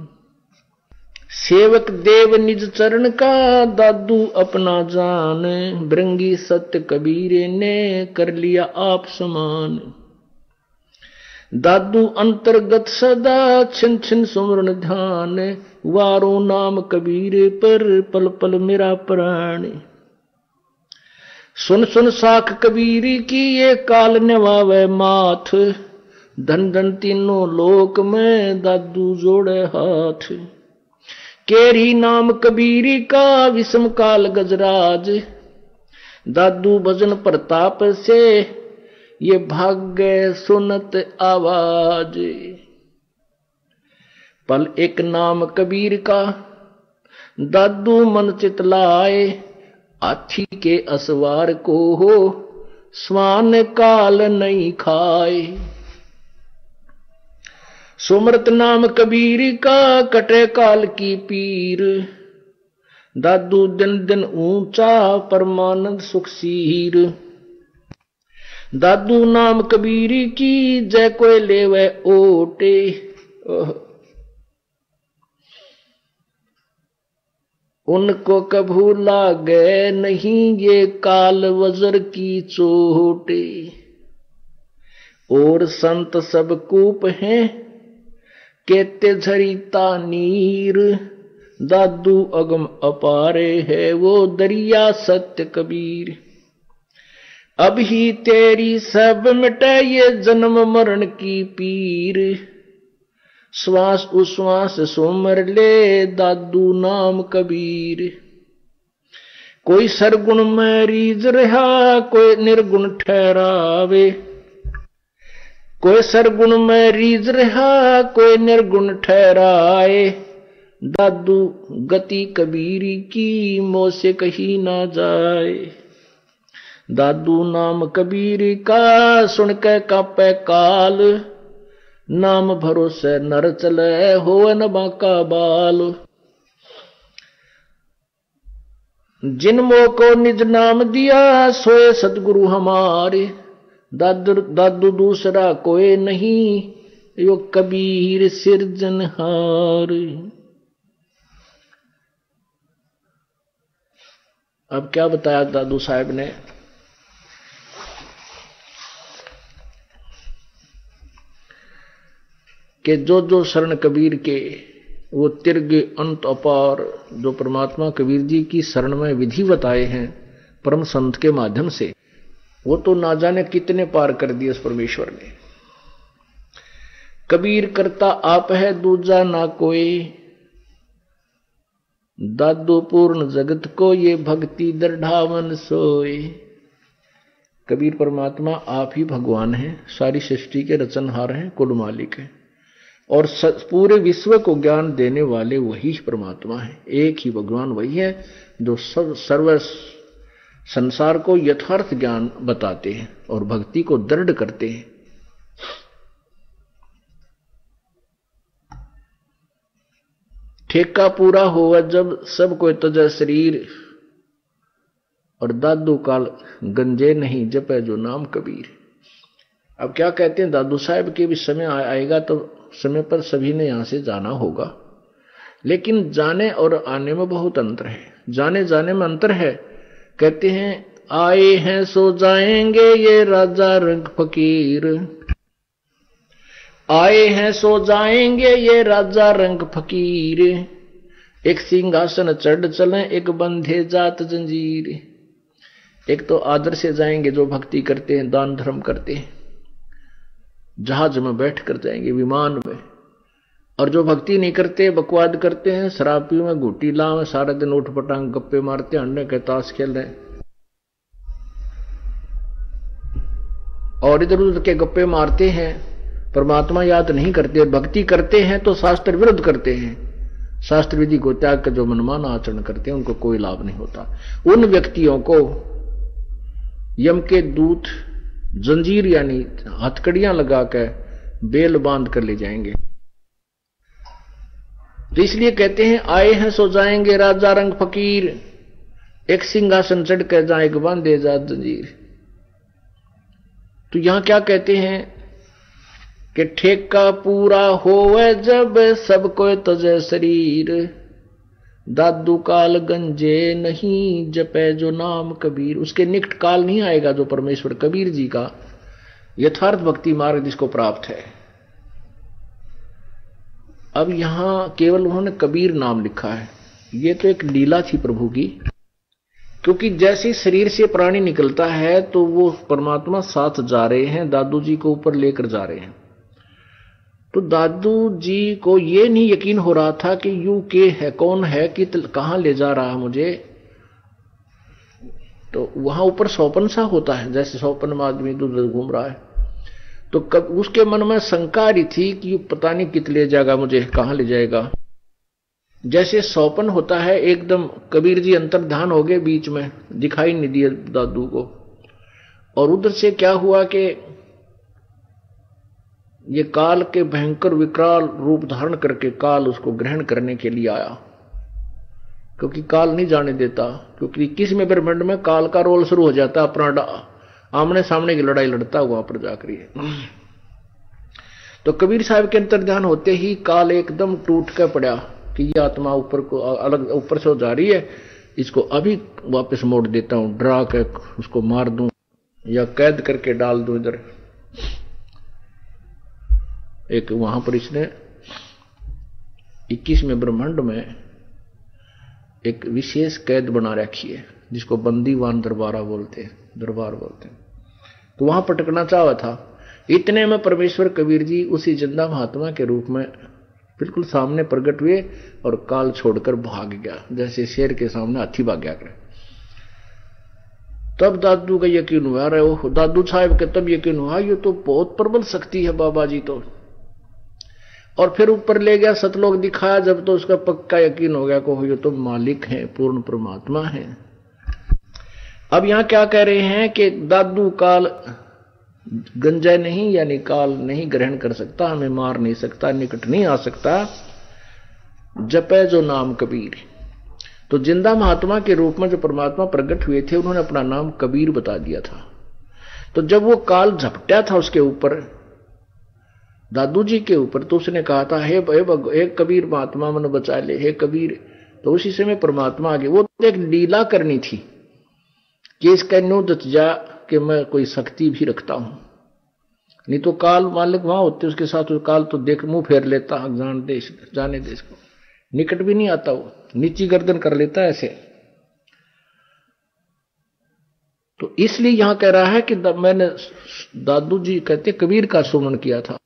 सेवक देव निज चरण का दादू अपना जान, भृंगी सत्य कबीर ने कर लिया आप समान। दादू अंतर्गत सदा छिन छिन सुमरन ध्यान, वारो नाम कबीर पर पल पल मेरा प्राण। सुन सुन साख कबीर की ये काल नवावे माथ, धन धन तीनों लोक में दादू जोड़े हाथ। केरी नाम कबीर का विषम काल गजराज, दादू भजन प्रताप से ये भाग्य सुनत आवाज। पल एक नाम कबीर का दादू मन चितलाए, हाथी के असवार को हो स्वान काल नहीं खाए। सुमरत नाम कबीर का कटे काल की पीर, दादू दिन दिन ऊंचा परमानंद सुखसीर। दादू नाम कबीर की जय कोई लेवे ओटे, उनको कभू लागे नहीं ये काल वज्र की चोटे। और संत सब कूप हैं केते झरिता नीर, दादू अगम अपारे है वो दरिया सत्य कबीर। अब ही तेरी सब मिटे ये जन्म मरण की पीर, श्वास उश्वास सुमर ले दादू नाम कबीर। कोई सरगुण में रीझ रहा कोई निर्गुण ठहरावे, कोई सरगुण में रीझ रहा कोई निर्गुण ठहराए। दादू गति कबीरी की मोह से कही ना जाए। दादू नाम कबीरी का सुन के कापे काल, नाम भरोसे नर चले हो न बाका बाल। जिनमो को निज नाम दिया सोए सतगुरु हमारे, दादू दूसरा कोई नहीं यो कबीर सिरजनहार। अब क्या बताया दादू साहब ने कि जो जो शरण कबीर के वो तिर्ग अंत अपार, जो परमात्मा कबीर जी की शरण में विधि बताए हैं परम संत के माध्यम से, वो तो ना जाने कितने पार कर दिए उस परमेश्वर ने। कबीर करता आप है दूजा ना कोई, दादू पूर्ण जगत को ये भक्ति दृढ़ावन सोए। कबीर परमात्मा आप ही भगवान हैं, सारी सृष्टि के रचनहार हैं, कुल मालिक हैं, और पूरे विश्व को ज्ञान देने वाले वही परमात्मा है। एक ही भगवान वही है जो सर्व संसार को यथार्थ ज्ञान बताते हैं और भक्ति को दृढ़ करते हैं। ठेका पूरा हुआ जब सब कोई तजा शरीर, और दादू काल गंजे नहीं जपे जो नाम कबीर। अब क्या कहते हैं दादू साहब के भी समय आएगा तो समय पर सभी ने यहां से जाना होगा, लेकिन जाने और आने में बहुत अंतर है। जाने जाने में अंतर है। कहते हैं आए हैं सो जाएंगे ये राजा रंग फकीर, आए हैं सो जाएंगे ये राजा रंग फकीर। एक सिंहासन चढ़ चले एक बंधे जात जंजीर। एक तो आदर से जाएंगे जो भक्ति करते हैं, दान धर्म करते हैं, जहाज में बैठ कर जाएंगे, विमान में। और जो भक्ति नहीं करते, बकवाद करते हैं, शराब पी में घूटी लावे, सारा दिन उठ पटांग गप्पे मारते, अंडे के ताश खेल रहे और इधर उधर के गप्पे मारते हैं, परमात्मा याद नहीं करते। भक्ति करते हैं तो शास्त्र विरुद्ध करते हैं, शास्त्र विधि को त्याग कर जो मनमाना आचरण करते हैं उनको कोई लाभ नहीं होता। उन व्यक्तियों को यम के दूत जंजीर यानी हथकड़ियां लगाकर बेल बांध कर ले जाएंगे। तो इसलिए कहते हैं आए हैं सो जाएंगे राजा रंग फकीर, एक सिंहासन चढ़ कर जाएंगे बांधे जा जंजीर। तो यहां क्या कहते हैं कि ठेका पूरा होवे जब सब कोई तजे शरीर, दादू काल गंजे नहीं जपे जो नाम कबीर। उसके निकट काल नहीं आएगा जो परमेश्वर कबीर जी का यथार्थ भक्ति मार्ग जिसको प्राप्त है। अब यहां केवल उन्होंने कबीर नाम लिखा है, ये तो एक लीला थी प्रभु की, क्योंकि जैसे शरीर से प्राणी निकलता है तो वो परमात्मा साथ जा रहे हैं, दादू जी को ऊपर लेकर जा रहे हैं। तो दादू जी को ये नहीं यकीन हो रहा था कि यू के है, कौन है, कि कहां ले जा रहा है मुझे। तो वहां ऊपर सौपन सा होता है, जैसे सौपन में आदमी इधर घूम रहा है। तो कब उसके मन में शंका रही थी कि यू पता नहीं कित ले जाएगा मुझे, कहां ले जाएगा। जैसे सौपन होता है, एकदम कबीर जी अंतर्ध्यान हो गए, बीच में दिखाई नहीं दिया दादू को। और उधर से क्या हुआ कि ये काल के भयंकर विकराल रूप धारण करके काल उसको ग्रहण करने के लिए आया, क्योंकि काल नहीं जाने देता, क्योंकि किसी में ब्रह्मांड में काल का रोल शुरू हो जाता, अपना आमने सामने की लड़ाई लड़ता हुआ पर जाकर। तो कबीर साहब के अंतर्ध्यान होते ही काल एकदम टूट कर पड़ा कि ये आत्मा ऊपर को अलग ऊपर से जा रही है, इसको अभी वापस मोड़ देता हूं, डरा कर उसको मार दूं या कैद करके डाल दूं इधर। एक वहां पर इसने 21वें ब्रह्मांड में एक विशेष कैद बना रखी है, जिसको बंदीवान दरबार बोलते हैं। तो वहां पटकना चाहा था। इतने में परमेश्वर कबीर जी उसी जिंदा महात्मा के रूप में बिल्कुल सामने प्रकट हुए और काल छोड़कर भाग गया, जैसे शेर के सामने हाथी भाग गया करे। तब दादू का यकीन हुआ, अरे ओह दादू साहब के तब यकीन हुआ ये तो बहुत प्रबल शक्ति है बाबा जी तो। और फिर ऊपर ले गया, सतलोक दिखाया, जब तो उसका पक्का यकीन हो गया को ये तो मालिक है, पूर्ण परमात्मा है। अब यहां क्या कह रहे हैं कि दादू काल गंजा नहीं, यानी काल नहीं ग्रहण कर सकता, हमें मार नहीं सकता, निकट नहीं आ सकता, जपे जो नाम कबीर। तो जिंदा महात्मा के रूप में जो परमात्मा प्रकट हुए थे उन्होंने अपना नाम कबीर बता दिया था। तो जब वो काल झपटा था उसके ऊपर, दादू जी के ऊपर, तो उसने कहा था हे कबीर महात्मा मन बचा ले, हे कबीर। तो उसी समय परमात्मा आगे वो एक लीला करनी थी कि इसका न्यू जच जा कि मैं कोई शक्ति भी रखता हूं। नहीं तो काल मालिक वहां होते उसके साथ, काल तो देख मुंह फेर लेता, जाने देश को निकट भी नहीं आता, वो नीची गर्दन कर लेता ऐसे। तो इसलिए यहां कह रहा है कि मैंने दादू जी कहते कबीर का सुमन किया था,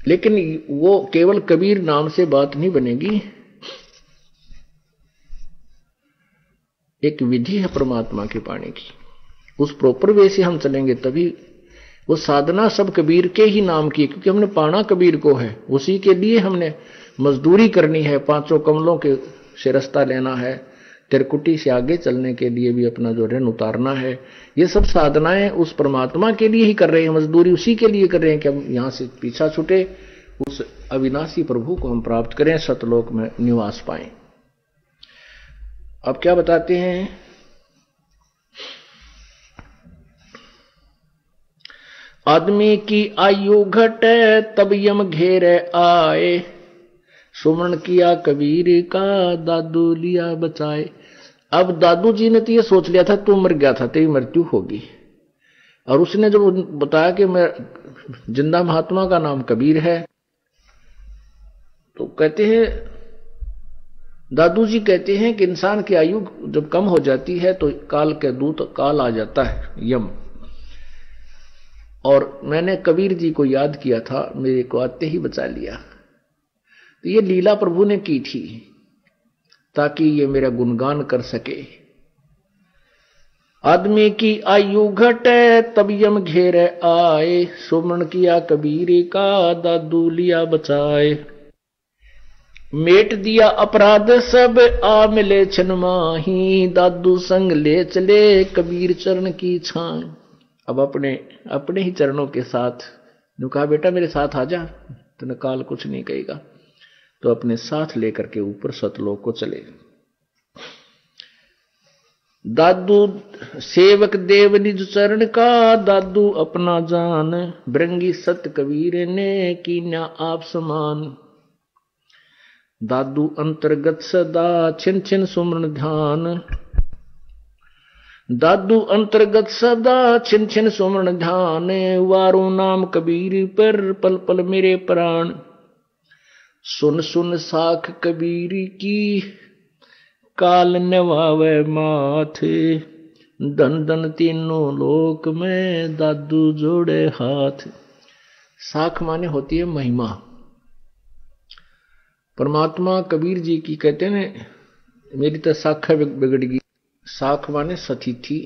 लेकिन वो केवल कबीर नाम से बात नहीं बनेगी, एक विधि है परमात्मा के पाने की, उस प्रॉपर वे से हम चलेंगे तभी। वो साधना सब कबीर के ही नाम की, क्योंकि हमने पाना कबीर को है, उसी के लिए हमने मजदूरी करनी है, पांचों कमलों के से रास्ता लेना है, त्रिकुटी से आगे चलने के लिए भी अपना जो ऋण उतारना है। ये सब साधनाएं उस परमात्मा के लिए ही कर रहे हैं, मजदूरी उसी के लिए कर रहे हैं कि हम यहां से पीछा छूटे, उस अविनाशी प्रभु को हम प्राप्त करें, सतलोक में निवास पाएं। अब क्या बताते हैं, आदमी की आयु घटे तब यम घेरे आए, सुमन किया कबीर का दादू लिया बचाए। अब दादू जी ने तो ये सोच लिया था तू मर गया था, तेरी मृत्यु होगी, और उसने जब बताया कि मैं जिंदा महात्मा का नाम कबीर है, तो कहते हैं दादू जी कहते हैं कि इंसान की आयु जब कम हो जाती है तो काल के दूत काल आ जाता है, यम। और मैंने कबीर जी को याद किया था, मेरे को आते ही बचा लिया। तो ये लीला प्रभु ने की थी ताकि ये मेरा गुणगान कर सके। आदमी की आयु घटे तब यम घेरे आए, सुमन किया कबीर का दादू लिया बचाए। मेट दिया अपराध सब आ मिले छन माही, दादू संग ले चले कबीर चरण की छाए। अब अपने ही चरणों के साथ जो कहा बेटा मेरे साथ आ जा, तो काल कुछ नहीं कहेगा, तो अपने साथ लेकर के ऊपर सतलोक को चले। दादू सेवक देव निज चरण का, दादू अपना जान, भृंगी सत कबीर ने कीन्या आप समान। दादू अंतर्गत सदा छिन छिन सुमन ध्यान, दादू अंतर्गत सदा छिन छिन सुमन ध्यान, वारो नाम कबीर पर पल पल मेरे प्राण। सुन सुन साख कबीर की काल नवावे माथे, धन धन तीनों लोक में दादू जोड़े हाथ। साख माने होती है महिमा, परमात्मा कबीर जी की कहते हैं मेरी तो साख बिगड़गी। साख माने सतिथि,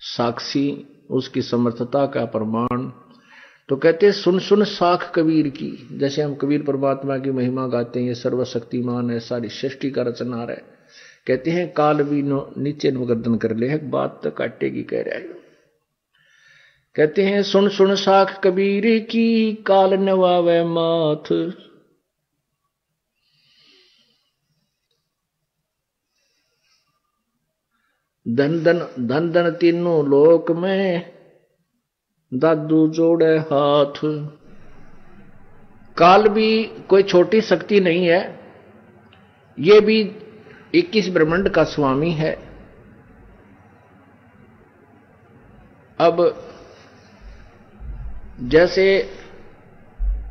साक्षी, उसकी समर्थता का प्रमाण। तो कहते सुन सुन साख कबीर की, जैसे हम कबीर परमात्मा की महिमा गाते हैं, ये सर्वशक्तिमान है, सारी सृष्टि का रचनार है। कहते हैं काल भी नीचे गर्दन कर ले, है बात तो काटेगी कह रहा है। कहते हैं सुन सुन साख कबीर की काल नवावे माथ, धन धन तीनों लोक में दादू जोड़े हाथ। काल भी कोई छोटी शक्ति नहीं है, ये भी 21 ब्रह्मांड का स्वामी है। अब जैसे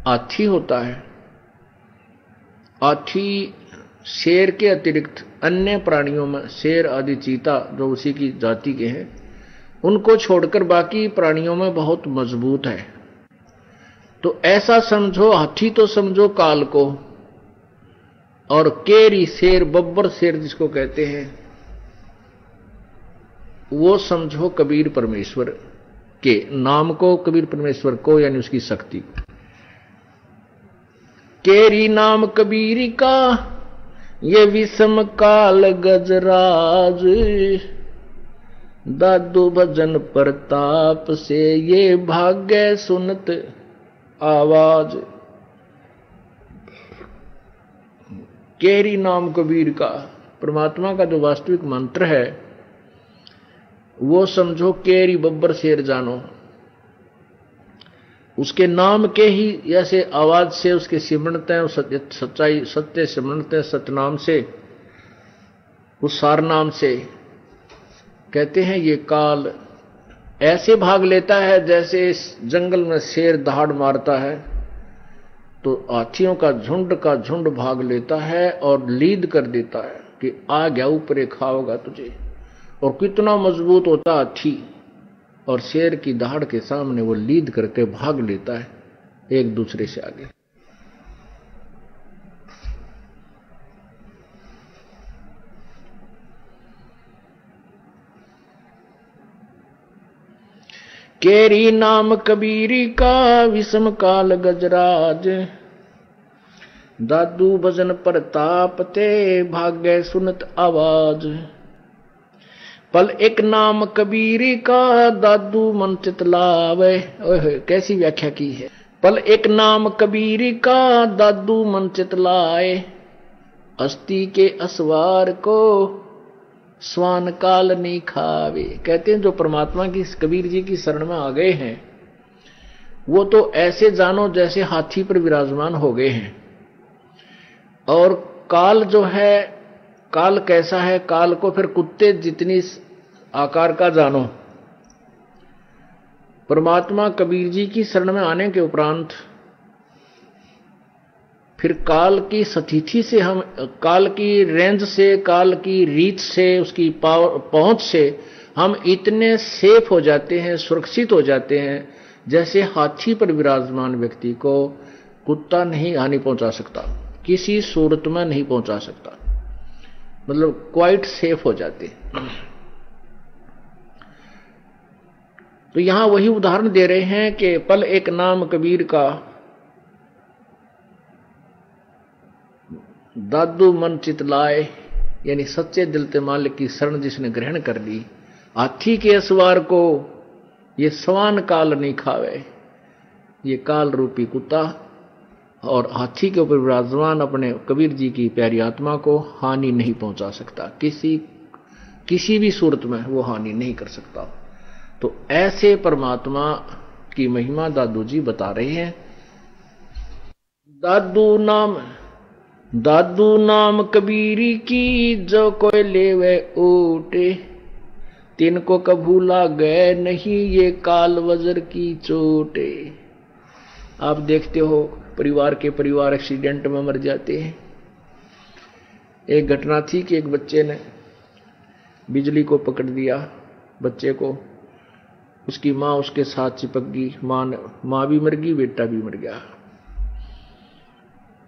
हाथी होता है, हाथी शेर के अतिरिक्त अन्य प्राणियों में, शेर आदि चीता जो उसी की जाति के हैं, उनको छोड़कर बाकी प्राणियों में बहुत मजबूत है। तो ऐसा समझो, हाथी तो समझो काल को, और केरी शेर, बब्बर शेर जिसको कहते हैं, वो समझो कबीर परमेश्वर के नाम को, कबीर परमेश्वर को, यानी उसकी शक्ति को। केरी नाम कबीर का ये विषम काल गजराज, दादू भजन प्रताप से ये भाग्य सुनत आवाज। केरी नाम कबीर का, परमात्मा का जो वास्तविक मंत्र है वो समझो केरी बब्बर शेर जानो। उसके नाम के ही ऐसे आवाज से उसके सिमरनते हैं, सच्चाई सत्य सिमरनते हैं, सतनाम से, उस सार नाम से। कहते हैं ये काल ऐसे भाग लेता है जैसे इस जंगल में शेर दहाड़ मारता है तो हाथियों का झुंड भाग लेता है और लीद कर देता है कि आ गया ऊपर खाओगा तुझे। और कितना मजबूत होता हाथी, और शेर की दहाड़ के सामने वो लीद करके भाग लेता है एक दूसरे से आगे। केरी नाम कबीरी का विषम काल गजराज, दादू भजन प्रताप ते भाग्य सुनत आवाज। पल एक नाम कबीरी का दादू मन चित लावे। ओए कैसी व्याख्या की है। पल एक नाम कबीरी का दादू मन चित लाए, अस्थि के असवार को स्वान काल नहीं खावे। कहते हैं जो परमात्मा की कबीर जी की शरण में आ गए हैं वो तो ऐसे जानो जैसे हाथी पर विराजमान हो गए हैं। और काल जो है, काल कैसा है, काल को फिर कुत्ते जितनी आकार का जानो। परमात्मा कबीर जी की शरण में आने के उपरांत फिर काल की स्थिति से, हम काल की रेंज से, काल की रीत से, उसकी पहुंच से हम इतने सेफ हो जाते हैं, सुरक्षित हो जाते हैं, जैसे हाथी पर विराजमान व्यक्ति को कुत्ता नहीं हानि पहुंचा सकता, किसी सूरत में नहीं पहुंचा सकता। मतलब क्वाइट सेफ हो जाते। तो यहां वही उदाहरण दे रहे हैं कि पल एक नाम कबीर का, दादू मन चित लाए, यानी सच्चे दिल ते मालिक की शरण जिसने ग्रहण कर ली, हाथी के असवार को ये स्वान काल नहीं खावे। ये काल रूपी कुत्ता और हाथी के ऊपर विराजमान अपने कबीर जी की प्यारी आत्मा को हानि नहीं पहुंचा सकता, किसी भी सूरत में वो हानि नहीं कर सकता। तो ऐसे परमात्मा की महिमा दादू जी बता रहे हैं। दादू नाम कबीरी की जो कोई लेवे ऊटे, तिनको कभू लागे नहीं ये काल वज्र की चोटे। आप देखते हो परिवार एक्सीडेंट में मर जाते हैं। एक घटना थी कि एक बच्चे ने बिजली को पकड़ दिया, बच्चे को, उसकी मां उसके साथ चिपक गई, मां भी मर गई, बेटा भी मर गया।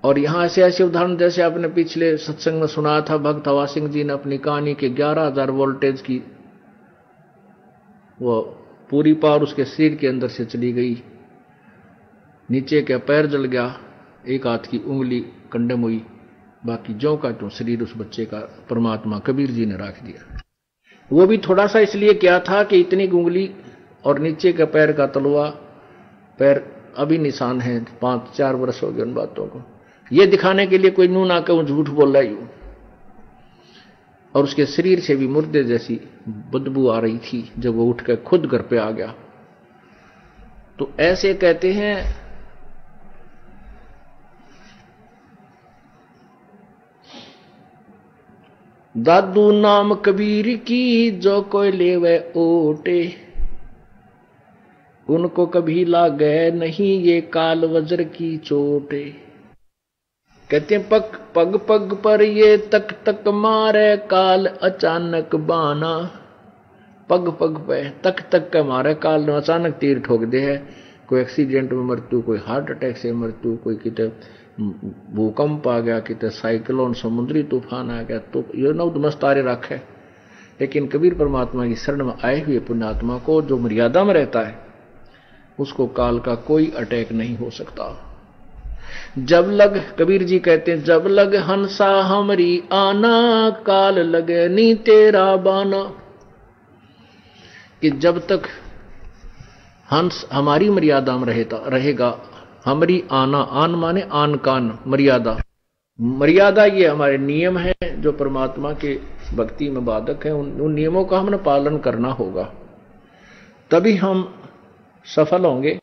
और यहां ऐसे उदाहरण जैसे आपने पिछले सत्संग में सुना था, भक्त हवा सिंह जी ने अपनी कहानी के 11,000 वोल्टेज की वो पूरी पावर उसके शरीर के अंदर से चली गई, नीचे का पैर जल गया, एक हाथ की उंगली कंडम हुई, बाकी ज्यों का त्यों शरीर उस बच्चे का परमात्मा कबीर जी ने रख दिया। वो भी थोड़ा सा इसलिए क्या था कि इतनी उंगली और नीचे का पैर का तलवा पैर अभी निशान है, 5-4 वर्ष हो गए उन बातों को। ये दिखाने के लिए कोई नू ना कहूं झूठ बोल रहा हूं। और उसके शरीर से भी मुर्दे जैसी बदबू आ रही थी जब वो उठकर खुद घर पे आ गया। तो ऐसे कहते हैं दादू नाम कबीर की जो कोई लेवे ओटे, उनको कभी लागे नहीं ये काल वज्र की चोटे। कहते हैं पग पग पर ये तक तक मारे काल अचानक बाना, पग पग पे तक तक के मारे काल ने अचानक तीर ठोक दे है। कोई एक्सीडेंट में मृत्यु, कोई हार्ट अटैक से मृत्यु, कोई किते भूकंप आ गया, किते साइक्लोन समुद्री तूफान आ गया, तो ये न उदमस्तारे रखे। लेकिन कबीर परमात्मा की शरण में आए हुए पुण्यात्मा को जो मर्यादा में रहता है उसको काल का कोई अटैक नहीं हो सकता। जब लग, कबीर जी कहते हैं, जब लग हंसा हमरी आना, काल लगे नी तेरा बाना। कि जब तक हंस हमारी मर्यादा में रहेगा, हमारी आना, आन माने आन कान, मर्यादा, मर्यादा ये हमारे नियम है जो परमात्मा के भक्ति में बाधक है, उन नियमों का हमने पालन करना होगा, तभी हम सफल होंगे।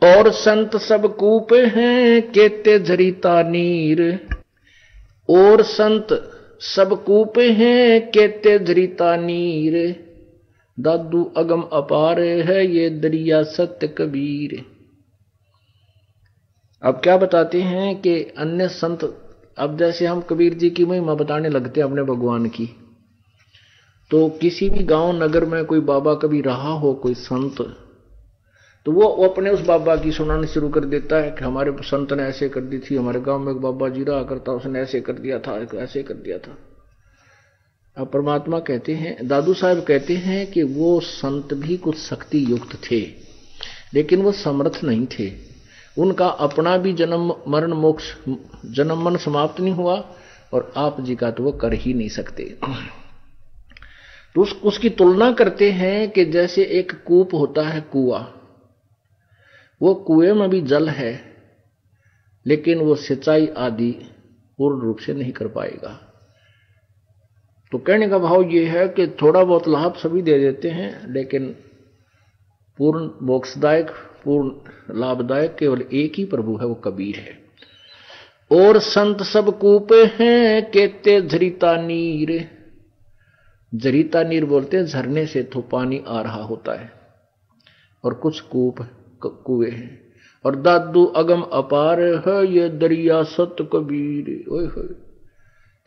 और संत सब कूप हैं केते झरीता नीर, और संत सब कूप हैं केते झरीता नीर, दादू अगम अपार है ये दरिया सत्य कबीर। अब क्या बताते हैं कि अन्य संत, अब जैसे हम कबीर जी की महिमा बताने लगते हैं अपने भगवान की, तो किसी भी गांव नगर में कोई बाबा कभी रहा हो, कोई संत, तो वो अपने उस बाबा की सुनानी शुरू कर देता है कि हमारे संत ने ऐसे कर दी थी, हमारे गांव में एक बाबा जी रहा करता, उसने ऐसे कर दिया था, ऐसे कर दिया था। अब परमात्मा कहते हैं, दादू साहब कहते हैं कि वो संत भी कुछ शक्ति युक्त थे, लेकिन वो समर्थ नहीं थे। उनका अपना भी जन्म मरण मोक्ष, जन्म मरण समाप्त नहीं हुआ, और आप जी का तो वो कर ही नहीं सकते। तो उसकी तुलना करते हैं कि जैसे एक कूप होता है, कुआं, वो कुएं में भी जल है, लेकिन वो सिंचाई आदि पूर्ण रूप से नहीं कर पाएगा। तो कहने का भाव ये है कि थोड़ा बहुत लाभ सभी दे देते हैं, लेकिन पूर्ण मोक्षदायक, पूर्ण लाभदायक केवल एक ही प्रभु है, वो कबीर है। और संत सब कूप हैं केते झरीता नीर, झरीता नीर बोलते हैं झरने से तो पानी आ रहा होता है, और कुछ कूप कुएं हैं। और दादू अगम अपार है ये दरिया सत कबीर। ओए होए,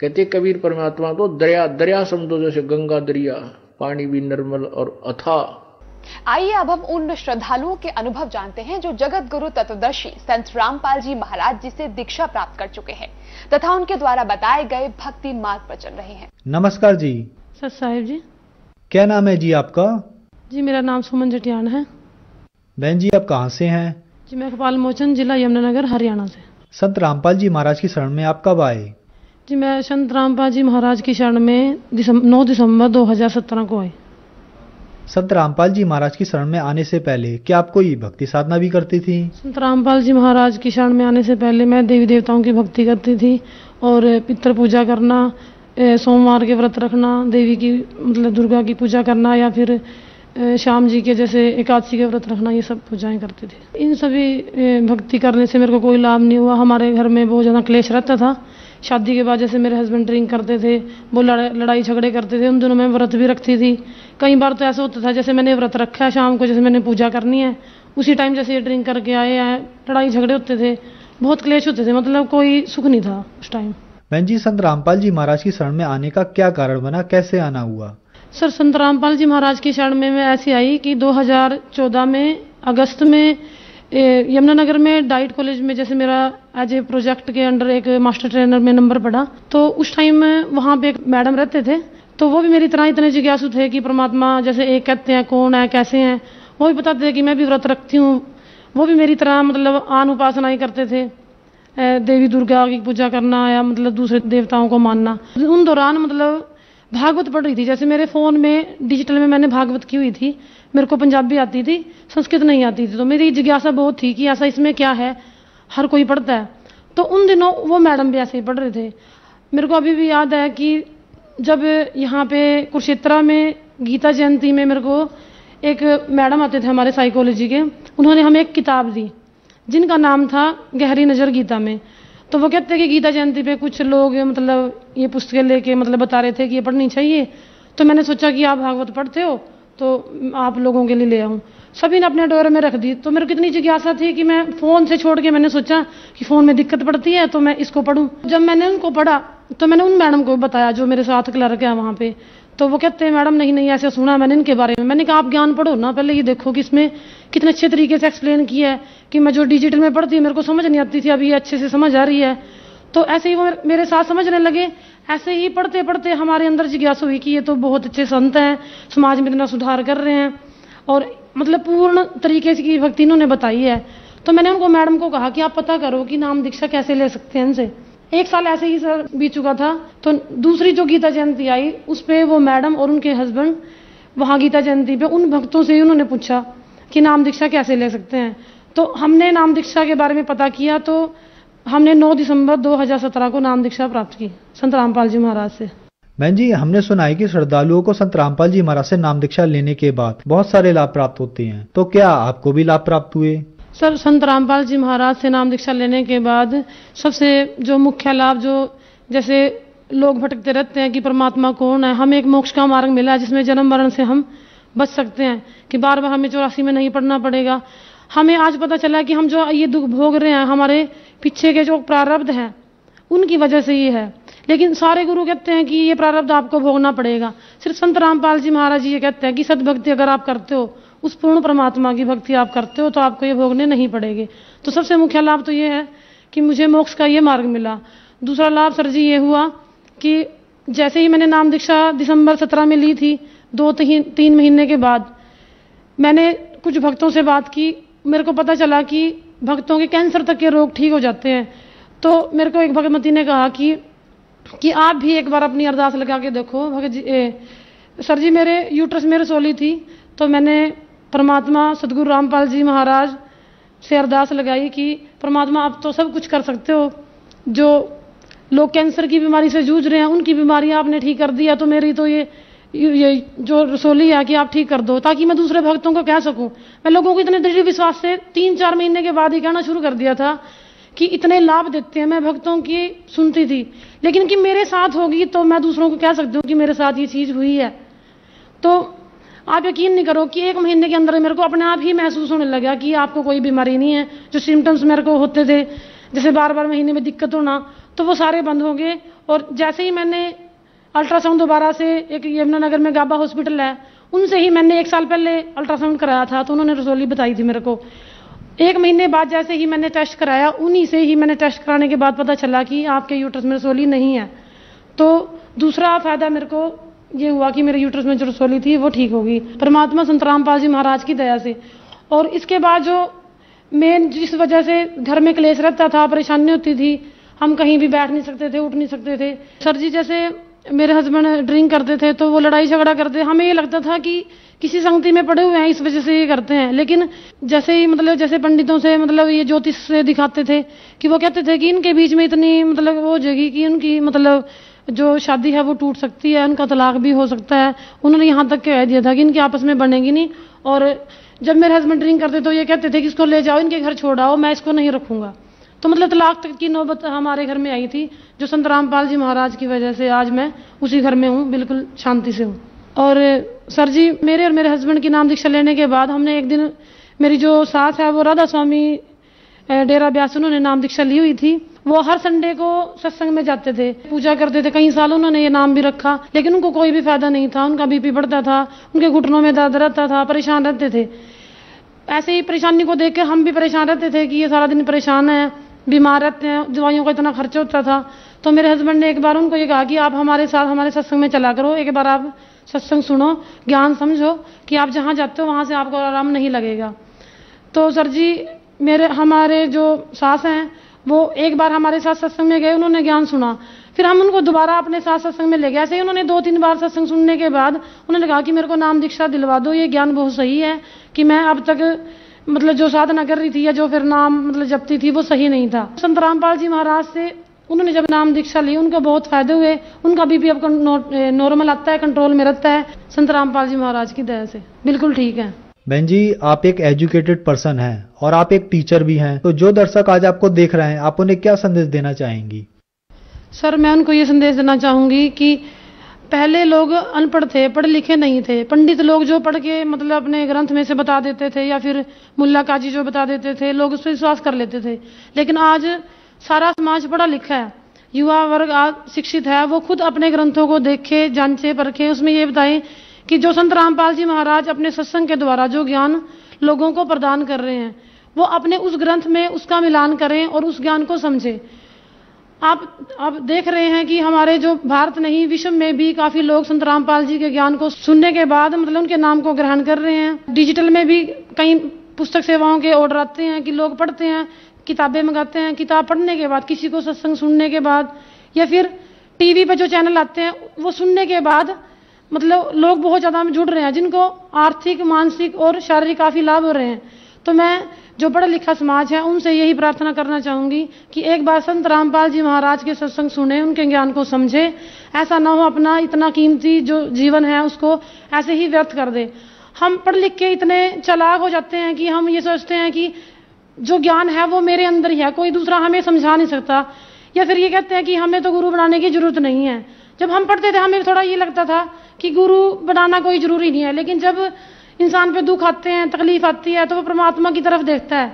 कहते कबीर परमात्मा तो दरिया, दरिया समझो जैसे गंगा दरिया, पानी भी निर्मल और अथाह। आइए अब हम उन श्रद्धालुओं के अनुभव जानते हैं जो जगत गुरु तत्वदर्शी संत रामपाल जी महाराज जी से दीक्षा प्राप्त कर चुके हैं तथा उनके द्वारा बताए गए भक्ति मार्ग पर चल रहे हैं। नमस्कार जी। सत साहिब जी। क्या नाम है जी आपका? जी मेरा नाम सुमन जटियान है। बहन जी आप कहाँ से हैं? जी मैं कपाल मोचन, जिला यमुनानगर, हरियाणा से। संत रामपाल जी महाराज की शरण में आप कब आए? जी मैं संत रामपाल जी महाराज की शरण में 9 दिसंबर 2017 को आई। संत रामपाल जी महाराज की शरण में आने से पहले क्या आप कोई भक्ति साधना भी करती थी? संत रामपाल जी महाराज की शरण में आने से पहले मैं देवी देवताओं की भक्ति करती थी, और पितृ पूजा करना, सोमवार के व्रत रखना, देवी की मतलब दुर्गा की पूजा करना, या फिर श्याम जी के जैसे एकादशी के व्रत रखना, ये सब पूजाएं करते थे। इन सभी भक्ति करने से मेरे को कोई लाभ नहीं हुआ। हमारे घर में बहुत ज़्यादा क्लेश रहता था। शादी के बाद जैसे मेरे हस्बैंड ड्रिंक करते थे, वो लड़ाई झगड़े करते थे, उन दिनों मैं व्रत भी रखती थी। कई बार तो ऐसा होता था जैसे मैंने व्रत रखा है, शाम को जैसे मैंने पूजा करनी है, उसी टाइम जैसे ये ड्रिंक करके आए हैं, लड़ाई झगड़े होते थे, बहुत क्लेश होते थे, मतलब कोई सुख नहीं था उस टाइम। बहन जी संत रामपाल जी महाराज की शरण में आने का क्या कारण बना, कैसे आना हुआ? सर संत रामपाल जी महाराज की शरण में मैं ऐसी आई कि 2014 में अगस्त में यमुनानगर में डाइट कॉलेज में जैसे मेरा एज ए प्रोजेक्ट के अंडर एक मास्टर ट्रेनर में नंबर पड़ा, तो उस टाइम वहाँ पे एक मैडम रहते थे, तो वो भी मेरी तरह इतने जिज्ञासु थे कि परमात्मा जैसे एक कहते हैं कौन है, कैसे हैं, वो भी बताते थे कि मैं भी व्रत रखती हूँ। वो भी मेरी तरह मतलब आन उपासनाएं करते थे, देवी दुर्गा की पूजा करना या मतलब दूसरे देवताओं को मानना। उन दौरान मतलब भागवत पढ़ रही थी, जैसे मेरे फ़ोन में डिजिटल में मैंने भागवत की हुई थी, मेरे को पंजाबी आती थी, संस्कृत नहीं आती थी, तो मेरी जिज्ञासा बहुत थी कि ऐसा इसमें क्या है, हर कोई पढ़ता है। तो उन दिनों वो मैडम भी ऐसे ही पढ़ रहे थे। मेरे को अभी भी याद है कि जब यहाँ पे कुरुक्षेत्रा में गीता जयंती में मेरे को एक मैडम आते थे हमारे साइकोलॉजी के, उन्होंने हमें एक किताब दी जिनका नाम था गहरी नज़र गीता में। तो वो कहते हैं कि गीता जयंती पे कुछ लोग मतलब ये पुस्तकें लेके मतलब बता रहे थे कि ये पढ़नी चाहिए, तो मैंने सोचा कि आप भागवत पढ़ते हो तो आप लोगों के लिए ले आऊँ। सभी ने अपने डोरे में रख दी। तो मेरे को इतनी जिज्ञासा थी कि मैं फोन से छोड़ के मैंने सोचा कि फोन में दिक्कत पड़ती है तो मैं इसको पढूं। जब मैंने उनको पढ़ा तो मैंने उन मैडम को बताया जो मेरे साथ क्लर्क है वहां पे। तो वो कहते हैं मैडम नहीं ऐसे सुना मैंने इनके बारे में। मैंने कहा आप ज्ञान पढ़ो ना, पहले ये देखो कि इसमें कितने अच्छे तरीके से एक्सप्लेन किया है कि मैं जो डिजिटल में पढ़ती मेरे को समझ नहीं आती थी, अभी ये अच्छे से समझ आ रही है। तो ऐसे ही वो मेरे साथ समझने लगे। ऐसे ही पढ़ते पढ़ते हमारे अंदर जिज्ञासा हुई कि ये तो बहुत अच्छे संत हैं, समाज में इतना सुधार कर रहे हैं और मतलब पूर्ण तरीके से की भक्ति इन्होंने बताई है। तो मैंने उनको मैडम को कहा कि आप पता करो कि नाम दीक्षा कैसे ले सकते हैं इनसे। 1 साल ऐसे ही सर बीत चुका था। तो दूसरी जो गीता जयंती आई उस पे वो मैडम और उनके हस्बैंड वहां गीता जयंती पे उन भक्तों से उन्होंने पूछा कि नाम दीक्षा कैसे ले सकते हैं। तो हमने नाम दीक्षा के बारे में पता किया तो हमने 9 दिसंबर 2017 को नाम दीक्षा प्राप्त की संत रामपाल जी महाराज से। बहन जी, हमने सुना है कि श्रद्धालुओं को संत रामपाल जी महाराज से नाम दीक्षा लेने के बाद बहुत सारे लाभ प्राप्त होते हैं, तो क्या आपको भी लाभ प्राप्त हुए? सर, संत रामपाल जी महाराज से नाम दीक्षा लेने के बाद सबसे जो मुख्य लाभ, जो जैसे लोग भटकते रहते हैं कि परमात्मा कौन है, हमें एक मोक्ष का मार्ग मिला है जिसमें जन्म मरण से हम बच सकते हैं कि बार बार हमें 84 में नहीं पढ़ना पड़ेगा। हमें आज पता चला कि हम जो ये दुख भोग रहे हैं हमारे पीछे के जो प्रारब्ध हैं उनकी वजह से ये है। लेकिन सारे गुरु कहते हैं कि ये प्रारब्ध आपको भोगना पड़ेगा। सिर्फ संत रामपाल जी महाराज जी ये कहते हैं कि सद्भक्ति अगर आप करते हो, उस पूर्ण परमात्मा की भक्ति आप करते हो तो आपको ये भोगने नहीं पड़ेंगे। तो सबसे मुख्य लाभ तो ये है कि मुझे मोक्ष का ये मार्ग मिला। दूसरा लाभ सर जी ये हुआ कि जैसे ही मैंने नाम दीक्षा दिसंबर 17 में ली थी, 2-3 महीने के बाद मैंने कुछ भक्तों से बात की। मेरे को पता चला कि भक्तों के कैंसर तक के रोग ठीक हो जाते हैं। तो मेरे को एक भगवती ने कहा कि आप भी एक बार अपनी अरदास लगा के देखो। सर जी, मेरे यूट्रस में रसोली थी तो मैंने परमात्मा सदगुरु रामपाल जी महाराज से अरदास लगाई कि परमात्मा आप तो सब कुछ कर सकते हो, जो लोग कैंसर की बीमारी से जूझ रहे हैं उनकी बीमारी आपने ठीक कर दिया, तो मेरी तो ये जो रसोली है कि आप ठीक कर दो, ताकि मैं दूसरे भक्तों को कह सकूं। मैं लोगों को इतने दृढ़ विश्वास से 3-4 महीने के बाद ही कहना शुरू कर दिया था कि इतने लाभ देते हैं। मैं भक्तों की सुनती थी, लेकिन कि मेरे साथ होगी तो मैं दूसरों को कह सकती हूँ कि मेरे साथ ये चीज हुई है। तो आप यकीन नहीं करो कि 1 महीने के अंदर मेरे को अपने आप ही महसूस होने लगा कि आपको कोई बीमारी नहीं है। जो सिम्टम्स मेरे को होते थे, जैसे बार महीने में दिक्कत होना, तो वो सारे बंद हो गए। और जैसे ही मैंने अल्ट्रासाउंड दोबारा से, एक यमुनानगर में गाबा हॉस्पिटल है, उनसे ही मैंने 1 साल पहले अल्ट्रासाउंड कराया था, तो उन्होंने रसोली बताई थी मेरे को। 1 महीने बाद जैसे ही मैंने टेस्ट कराया, उन्हीं से ही मैंने टेस्ट कराने के बाद पता चला कि आपके यूट्रस में रसोली नहीं है। तो दूसरा फायदा मेरे को ये हुआ कि मेरे यूट्रस में जो रसोली थी वो ठीक होगी परमात्मा संत रामपाल जी महाराज की दया से। और इसके बाद जो मेन जिस वजह से घर में क्लेश रहता था, परेशानी होती थी, हम कहीं भी बैठ नहीं सकते थे, उठ नहीं सकते थे। सर जी, जैसे मेरे हस्बैंड ड्रिंक करते थे तो वो लड़ाई झगड़ा करते, हमें ये लगता था कि किसी संगति में पड़े हुए हैं इस वजह से ये करते हैं। लेकिन जैसे ही जैसे पंडितों से ये ज्योतिष से दिखाते थे कि वो कहते थे कि इनके बीच में इतनी वो हो जाएगी कि उनकी जो शादी है वो टूट सकती है, उनका तलाक भी हो सकता है। उन्होंने यहाँ तक कह दिया था कि इनकी आपस में बनेगी नहीं। और जब मेरे हस्बैंड ड्रिंक करते तो ये कहते थे कि इसको ले जाओ, इनके घर छोड़ाओ, मैं इसको नहीं रखूंगा। तो तलाक तक की नौबत हमारे घर में आई थी, जो संत रामपाल जी महाराज की वजह से आज मैं उसी घर में हूँ, बिल्कुल शांति से हूँ। और सर जी, मेरे और मेरे हस्बैंड की नाम दीक्षा लेने के बाद हमने एक दिन, मेरी जो सास है वो राधा स्वामी डेरा ब्यास, उन्होंने नाम दीक्षा ली हुई थी। वो हर संडे को सत्संग में जाते थे, पूजा करते थे। कई साल उन्होंने ये नाम भी रखा, लेकिन उनको कोई भी फायदा नहीं था। उनका बीपी बढ़ता था, उनके घुटनों में दर्द रहता था, परेशान रहते थे। ऐसे ही परेशानी को देख के हम भी परेशान रहते थे कि ये सारा दिन परेशान है, बीमार रहते हैं, दवाइयों का इतना खर्चा होता था। तो मेरे हस्बैंड ने एक बार उनको ये कहा कि आप हमारे साथ हमारे सत्संग में चला करो, एक बार आप सत्संग सुनो, ज्ञान समझो कि आप जहाँ जाते हो वहां से आपको आराम नहीं लगेगा। तो सर जी, हमारे जो सास हैं वो एक बार हमारे साथ सत्संग में गए, उन्होंने ज्ञान सुना, फिर हम उनको दोबारा अपने साथ सत्संग में ले गए। ऐसे ही उन्होंने 2-3 बार सत्संग सुनने के बाद उन्होंने कहा कि मेरे को नाम दीक्षा दिलवा दो, ये ज्ञान बहुत सही है कि मैं अब तक जो साधना कर रही थी या जो फिर नाम जपती थी वो सही नहीं था। संत रामपाल जी महाराज से उन्होंने जब नाम दीक्षा ली, उनको बहुत फायदे हुए। उनका बीपी अब नॉर्मल आता है, कंट्रोल में रहता है, संत रामपाल जी महाराज की दया से बिल्कुल ठीक है। बहन जी, आप एक एजुकेटेड पर्सन हैं और आप एक टीचर भी हैं, तो जो दर्शक आज आपको देख रहे हैं, आप उन्हें क्या संदेश देना चाहेंगी? सर, मैं उनको ये संदेश देना चाहूंगी कि पहले लोग अनपढ़ थे, पढ़े लिखे नहीं थे। पंडित लोग जो पढ़ के मतलब अपने ग्रंथ में से बता देते थे या फिर मुल्ला काजी जो बता देते थे, लोग उस पर विश्वास कर लेते थे। लेकिन आज सारा समाज पढ़ा लिखा है, युवा वर्ग आज शिक्षित है, वो खुद अपने ग्रंथों को देखे, जांचे, परखे, उसमें ये बताएं कि जो संत रामपाल जी महाराज अपने सत्संग के द्वारा जो ज्ञान लोगों को प्रदान कर रहे हैं, वो अपने उस ग्रंथ में उसका मिलान करें और उस ज्ञान को समझें। आप देख रहे हैं कि हमारे जो भारत नहीं विश्व में भी काफी लोग संत रामपाल जी के ज्ञान को सुनने के बाद मतलब उनके नाम को ग्रहण कर रहे हैं। डिजिटल में भी कई पुस्तक सेवाओं के ऑर्डर आते हैं कि लोग पढ़ते हैं, किताबें मंगाते हैं। किताब पढ़ने के बाद, किसी को सत्संग सुनने के बाद या फिर टीवी पे जो चैनल आते हैं वो सुनने के बाद मतलब लोग बहुत ज्यादा जुड़ रहे हैं, जिनको आर्थिक, मानसिक और शारीरिक काफी लाभ हो रहे हैं। तो मैं जो पढ़ा लिखा समाज है उनसे यही प्रार्थना करना चाहूंगी कि एक बार संत रामपाल जी महाराज के सत्संग सुने, उनके ज्ञान को समझे। ऐसा ना हो अपना इतना कीमती जो जीवन है उसको ऐसे ही व्यर्थ कर दे। हम पढ़ लिख के इतने चालाक हो जाते हैं कि हम ये सोचते हैं कि जो ज्ञान है वो मेरे अंदर ही है, कोई दूसरा हमें समझा नहीं सकता। या फिर ये कहते हैं कि हमें तो गुरु बनाने की जरूरत नहीं है। जब हम पढ़ते थे हमें थोड़ा ये लगता था कि गुरु बनाना कोई जरूरी नहीं है, लेकिन जब इंसान पे दुख आते हैं, तकलीफ आती है, तो वो परमात्मा की तरफ देखता है।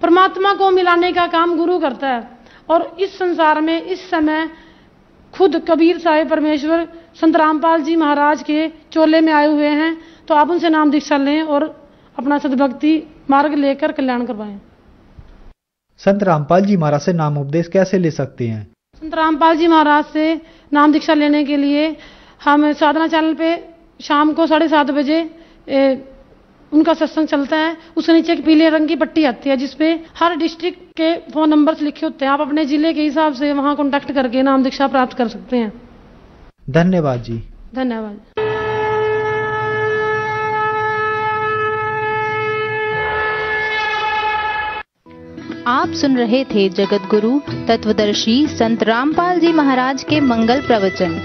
परमात्मा को मिलाने का काम गुरु करता है। और इस संसार में इस समय खुद कबीर साहिब परमेश्वर संत रामपाल जी महाराज के चोले में आए हुए हैं, तो आप उनसे नाम दीक्षा लें और अपना सद्भक्ति मार्ग लेकर कल्याण करवाएं। संत रामपाल जी महाराज से नाम उपदेश कैसे ले सकते हैं? संत रामपाल जी महाराज से नाम दीक्षा लेने के लिए हम साधना चैनल पे शाम को 7:30 बजे उनका सत्संग चलता है। उसके नीचे एक पीले रंग की पट्टी आती है जिसपे हर डिस्ट्रिक्ट के फोन नंबर्स लिखे होते हैं। आप अपने जिले के हिसाब से वहां कांटेक्ट करके नाम दीक्षा प्राप्त कर सकते हैं। धन्यवाद जी। धन्यवाद। आप सुन रहे थे जगत गुरु तत्वदर्शी संत रामपाल जी महाराज के मंगल प्रवचन।